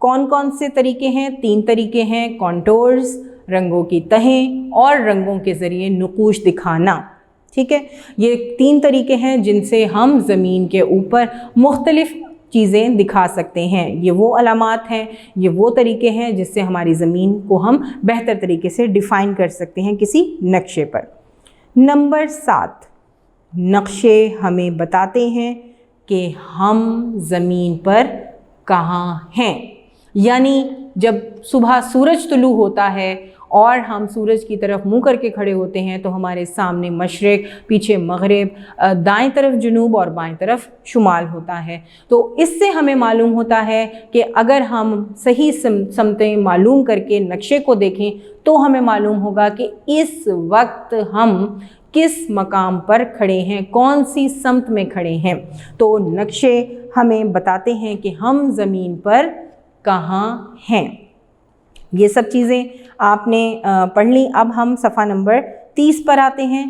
کون کون سے طریقے ہیں؟ 3 طریقے ہیں: کانٹورز، رنگوں کی تہیں، اور رنگوں کے ذریعے نقوش دکھانا. ٹھیک ہے، یہ 3 طریقے ہیں جن سے ہم زمین کے اوپر مختلف چیزیں دکھا سکتے ہیں. یہ وہ علامات ہیں، یہ وہ طریقے ہیں جس سے ہماری زمین کو ہم بہتر طریقے سے ڈیفائن کر سکتے ہیں کسی نقشے پر. نمبر 7، نقشے ہمیں بتاتے ہیں کہ ہم زمین پر کہاں ہیں. یعنی جب صبح سورج طلوع ہوتا ہے اور ہم سورج کی طرف منہ کر کے کھڑے ہوتے ہیں تو ہمارے سامنے مشرق، پیچھے مغرب، دائیں طرف جنوب اور بائیں طرف شمال ہوتا ہے. تو اس سے ہمیں معلوم ہوتا ہے کہ اگر ہم صحیح سمتیں معلوم کر کے نقشے کو دیکھیں تو ہمیں معلوم ہوگا کہ اس وقت ہم کس مقام پر کھڑے ہیں، کون سی سمت میں کھڑے ہیں. تو نقشے ہمیں بتاتے ہیں کہ ہم زمین پر کہاں ہیں. یہ سب چیزیں آپ نے پڑھ لی. اب ہم صفحہ نمبر 30 پر آتے ہیں.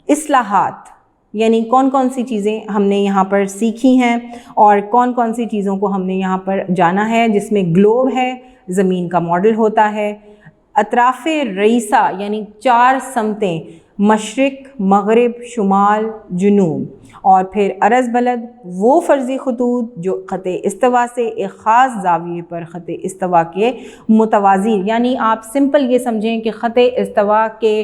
اصلاحات یعنی کون کون سی چیزیں ہم نے یہاں پر سیکھی ہیں اور کون کون سی چیزوں کو ہم نے یہاں پر جانا ہے، جس میں گلوب ہے، زمین کا ماڈل ہوتا ہے، اطراف رئیسہ یعنی 4 سمتیں، مشرق، مغرب، شمال، جنوب، اور پھر عرض بلد وہ فرضی خطوط جو خط استوا سے ایک خاص زاویے پر خط استوا کے متوازی، یعنی آپ سمپل یہ سمجھیں کہ خط استوا کے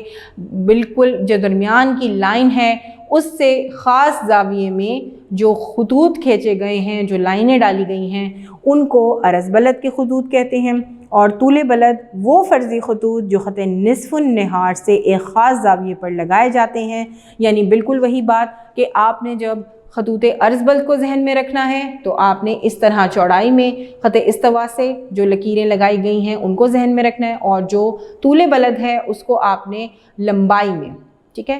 بالکل جو درمیان کی لائن ہے اس سے خاص زاویے میں جو خطوط کھینچے گئے ہیں، جو لائنیں ڈالی گئی ہیں، ان کو عرض بلد کے خطوط کہتے ہیں. اور طول بلد وہ فرضی خطوط جو خط نصف النہار سے ایک خاص زاویے پر لگائے جاتے ہیں. یعنی بالکل وہی بات کہ آپ نے جب خطوط عرض بلد کو ذہن میں رکھنا ہے تو آپ نے اس طرح چوڑائی میں خط استوا سے جو لکیریں لگائی گئی ہیں ان کو ذہن میں رکھنا ہے، اور جو طول بلد ہے اس کو آپ نے لمبائی میں، ٹھیک ہے،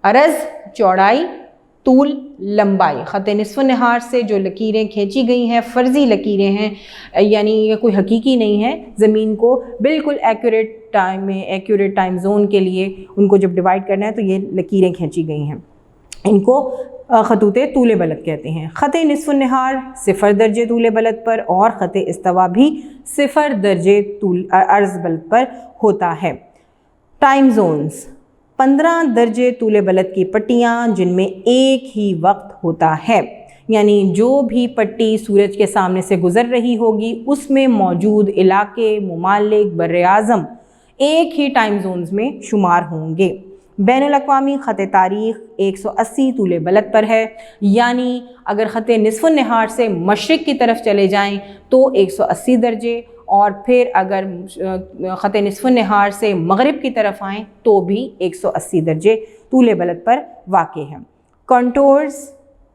عرض، چوڑائی، طول، لمبائی، خط نصف نہار سے جو لکیریں کھینچی گئی ہیں فرضی لکیریں ہیں، یعنی یہ کوئی حقیقی نہیں ہے. زمین کو بالکل ایکوریٹ ٹائم زون کے لیے ان کو جب ڈیوائیڈ کرنا ہے تو یہ لکیریں کھینچی گئی ہیں. ان کو خطوط طول بلد کہتے ہیں. خط نصف النہار 0 درجے طول بلد پر اور خط استوا بھی 0 درجے عرض بلد پر ہوتا ہے. ٹائم زونز 15 درجے طول بلد کی پٹیاں جن میں ایک ہی وقت ہوتا ہے، یعنی جو بھی پٹی سورج کے سامنے سے گزر رہی ہوگی اس میں موجود علاقے، ممالک، بر اعظم ایک ہی ٹائم زونز میں شمار ہوں گے. بین الاقوامی خط تاریخ 180 طول بلد پر ہے، یعنی اگر خط نصف النہار سے مشرق کی طرف چلے جائیں تو 180 درجے، اور پھر اگر خط نصف النہار سے مغرب کی طرف آئیں تو بھی 180 درجے طول بلد پر واقع ہیں. کانٹورز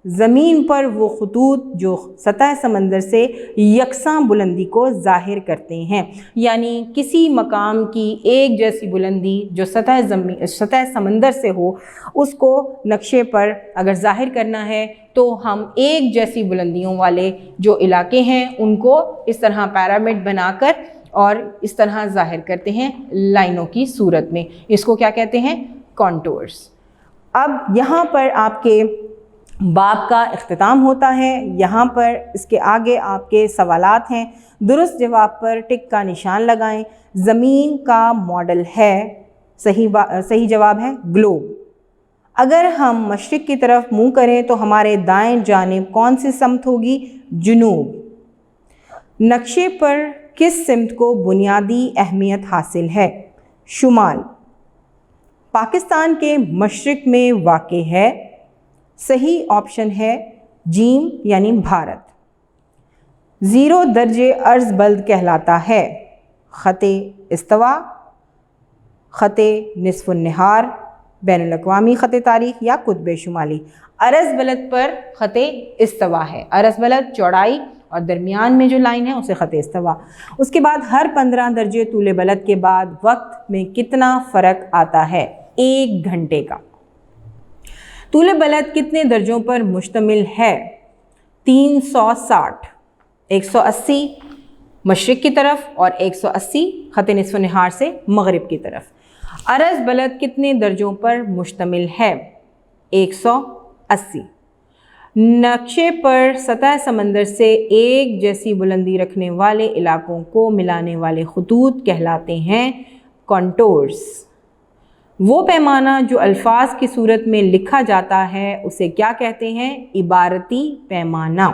زمین پر وہ خطوط جو سطح سمندر سے یکساں بلندی کو ظاہر کرتے ہیں، یعنی کسی مقام کی ایک جیسی بلندی جو سطح سمندر سے ہو اس کو نقشے پر اگر ظاہر کرنا ہے تو ہم ایک جیسی بلندیوں والے جو علاقے ہیں ان کو اس طرح پیرامڈ بنا کر اور اس طرح ظاہر کرتے ہیں لائنوں کی صورت میں. اس کو کیا کہتے ہیں؟ کانٹورز. اب یہاں پر آپ کے باب کا اختتام ہوتا ہے. یہاں پر اس کے آگے آپ کے سوالات ہیں، درست جواب پر ٹک کا نشان لگائیں. زمین کا ماڈل ہے، صحیح جواب ہے گلوب. اگر ہم مشرق کی طرف منہ کریں تو ہمارے دائیں جانب کون سی سمت ہوگی؟ جنوب. نقشے پر کس سمت کو بنیادی اہمیت حاصل ہے؟ شمال. پاکستان کے مشرق میں واقع ہے. صحیح آپشن ہے جیم یعنی بھارت. 0 درجے عرض بلد کہلاتا ہے خط استوا، خط نصف النہار، بین الاقوامی خط تاریخ یا قطب شمالی. عرض بلد پر خط استوا ہے. عرض بلد چوڑائی اور درمیان میں جو لائن ہے اسے خط استوا. اس کے بعد ہر 15 درجے طول بلد کے بعد وقت میں کتنا فرق آتا ہے؟ 1 گھنٹے کا. طول بلد کتنے درجوں پر مشتمل ہے؟ 360. 180 مشرق کی طرف اور 180 خط نصف نہار سے مغرب کی طرف. عرض بلد کتنے درجوں پر مشتمل ہے؟ 180. نقشے پر سطح سمندر سے ایک جیسی بلندی رکھنے والے علاقوں کو ملانے والے خطوط کہلاتے ہیں کانٹورز. وہ پیمانہ جو الفاظ کی صورت میں لکھا جاتا ہے اسے کیا کہتے ہیں؟ عبارتی پیمانہ۔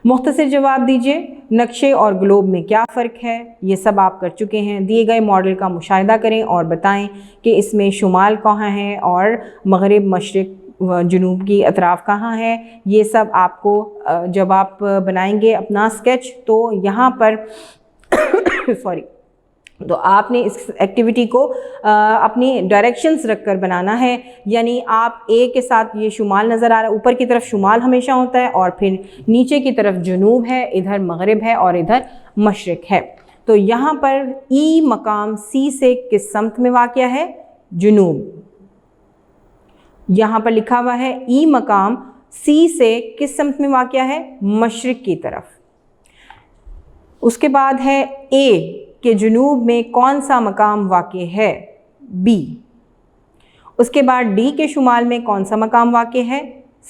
مختصر جواب دیجئے، نقشے اور گلوب میں کیا فرق ہے؟ یہ سب آپ کر چکے ہیں۔ دیے گئے ماڈل کا مشاہدہ کریں اور بتائیں کہ اس میں شمال کہاں ہے اور مغرب، مشرق و جنوب کی اطراف کہاں ہے۔ یہ سب آپ کو جب آپ بنائیں گے اپنا اسکیچ تو یہاں پر تو آپ نے اس ایکٹیویٹی کو اپنی ڈائریکشنز رکھ کر بنانا ہے، یعنی آپ اے کے ساتھ یہ شمال نظر آ رہا ہے، اوپر کی طرف شمال ہمیشہ ہوتا ہے اور پھر نیچے کی طرف جنوب ہے، ادھر مغرب ہے اور ادھر مشرق ہے۔ تو یہاں پر ای مقام سی سے کس سمت میں واقع ہے؟ جنوب۔ یہاں پر لکھا ہوا ہے ای مقام سی سے کس سمت میں واقع ہے؟ مشرق کی طرف۔ اس کے بعد ہے اے کہ جنوب میں کون سا مقام واقع ہے؟ بی۔ اس کے بعد ڈی کے شمال میں کون سا مقام واقع ہے؟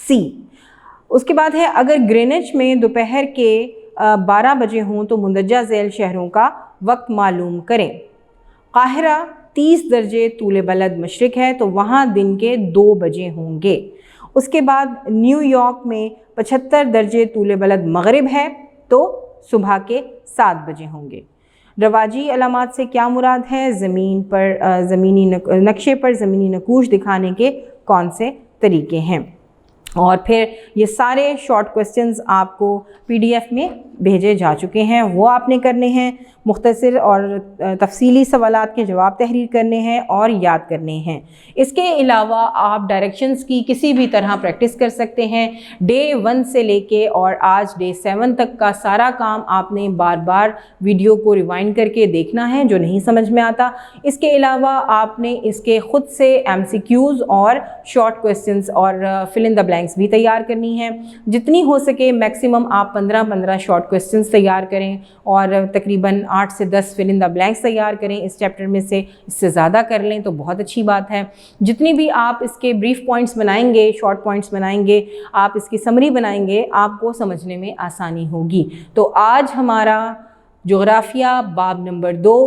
سی۔ اس کے بعد ہے اگر گرینچ میں دوپہر کے 12 بجے ہوں تو مندرجہ ذیل شہروں کا وقت معلوم کریں۔ قاہرہ 30 درجے طول بلد مشرق ہے تو وہاں دن کے 2 بجے ہوں گے۔ اس کے بعد نیو یارک میں 75 درجے طول بلد مغرب ہے تو صبح کے 7 بجے ہوں گے۔ رواجی علامات سے کیا مراد ہے؟ زمینی نقشے پر زمینی نقوش دکھانے کے کون سے طریقے ہیں؟ اور پھر یہ سارے شارٹ کوسچنز آپ کو پی ڈی ایف میں بھیجے جا چکے ہیں، وہ آپ نے کرنے ہیں۔ مختصر اور تفصیلی سوالات کے جواب تحریر کرنے ہیں اور یاد کرنے ہیں۔ اس کے علاوہ آپ ڈائریکشنز کی کسی بھی طرح پریکٹس کر سکتے ہیں۔ ڈے 1 سے لے کے اور آج ڈے 7 تک کا سارا کام آپ نے بار بار ویڈیو کو ریوائنڈ کر کے دیکھنا ہے جو نہیں سمجھ میں آتا۔ اس کے علاوہ آپ نے اس کے خود سے ایم سی کیوز اور شارٹ کوسچنز اور فل ان دا بلینکس بھی تیار کرنی ہیں۔ جتنی ہو سکے میکسیمم آپ 15 شارٹ کوسچنز تیار کریں اور تقریباً 8 سے 10 فل ان دا بلینکس تیار کریں اس چیپٹر میں سے۔ اس سے زیادہ کر لیں تو بہت اچھی بات ہے۔ جتنی بھی آپ اس کے بریف پوائنٹس بنائیں گے، شارٹ پوائنٹس بنائیں گے، آپ اس کی سمری بنائیں گے، آپ کو سمجھنے میں آسانی ہوگی۔ تو آج ہمارا جغرافیہ باب نمبر 2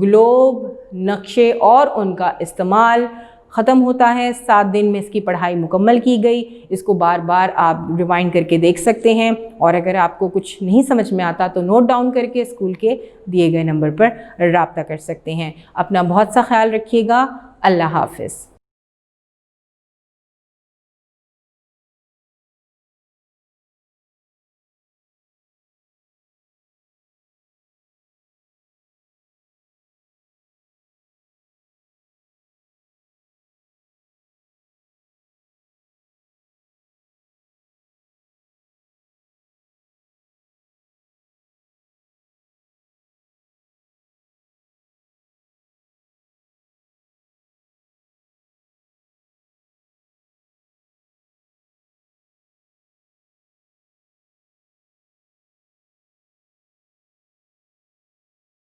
گلوب، نقشے اور ان کا استعمال ختم ہوتا ہے۔ 7 دن میں اس کی پڑھائی مکمل کی گئی۔ اس کو بار بار آپ ریوائنڈ کر کے دیکھ سکتے ہیں، اور اگر آپ کو کچھ نہیں سمجھ میں آتا تو نوٹ ڈاؤن کر کے اسکول کے دیے گئے نمبر پر رابطہ کر سکتے ہیں۔ اپنا بہت سا خیال رکھیے گا۔ اللہ حافظ۔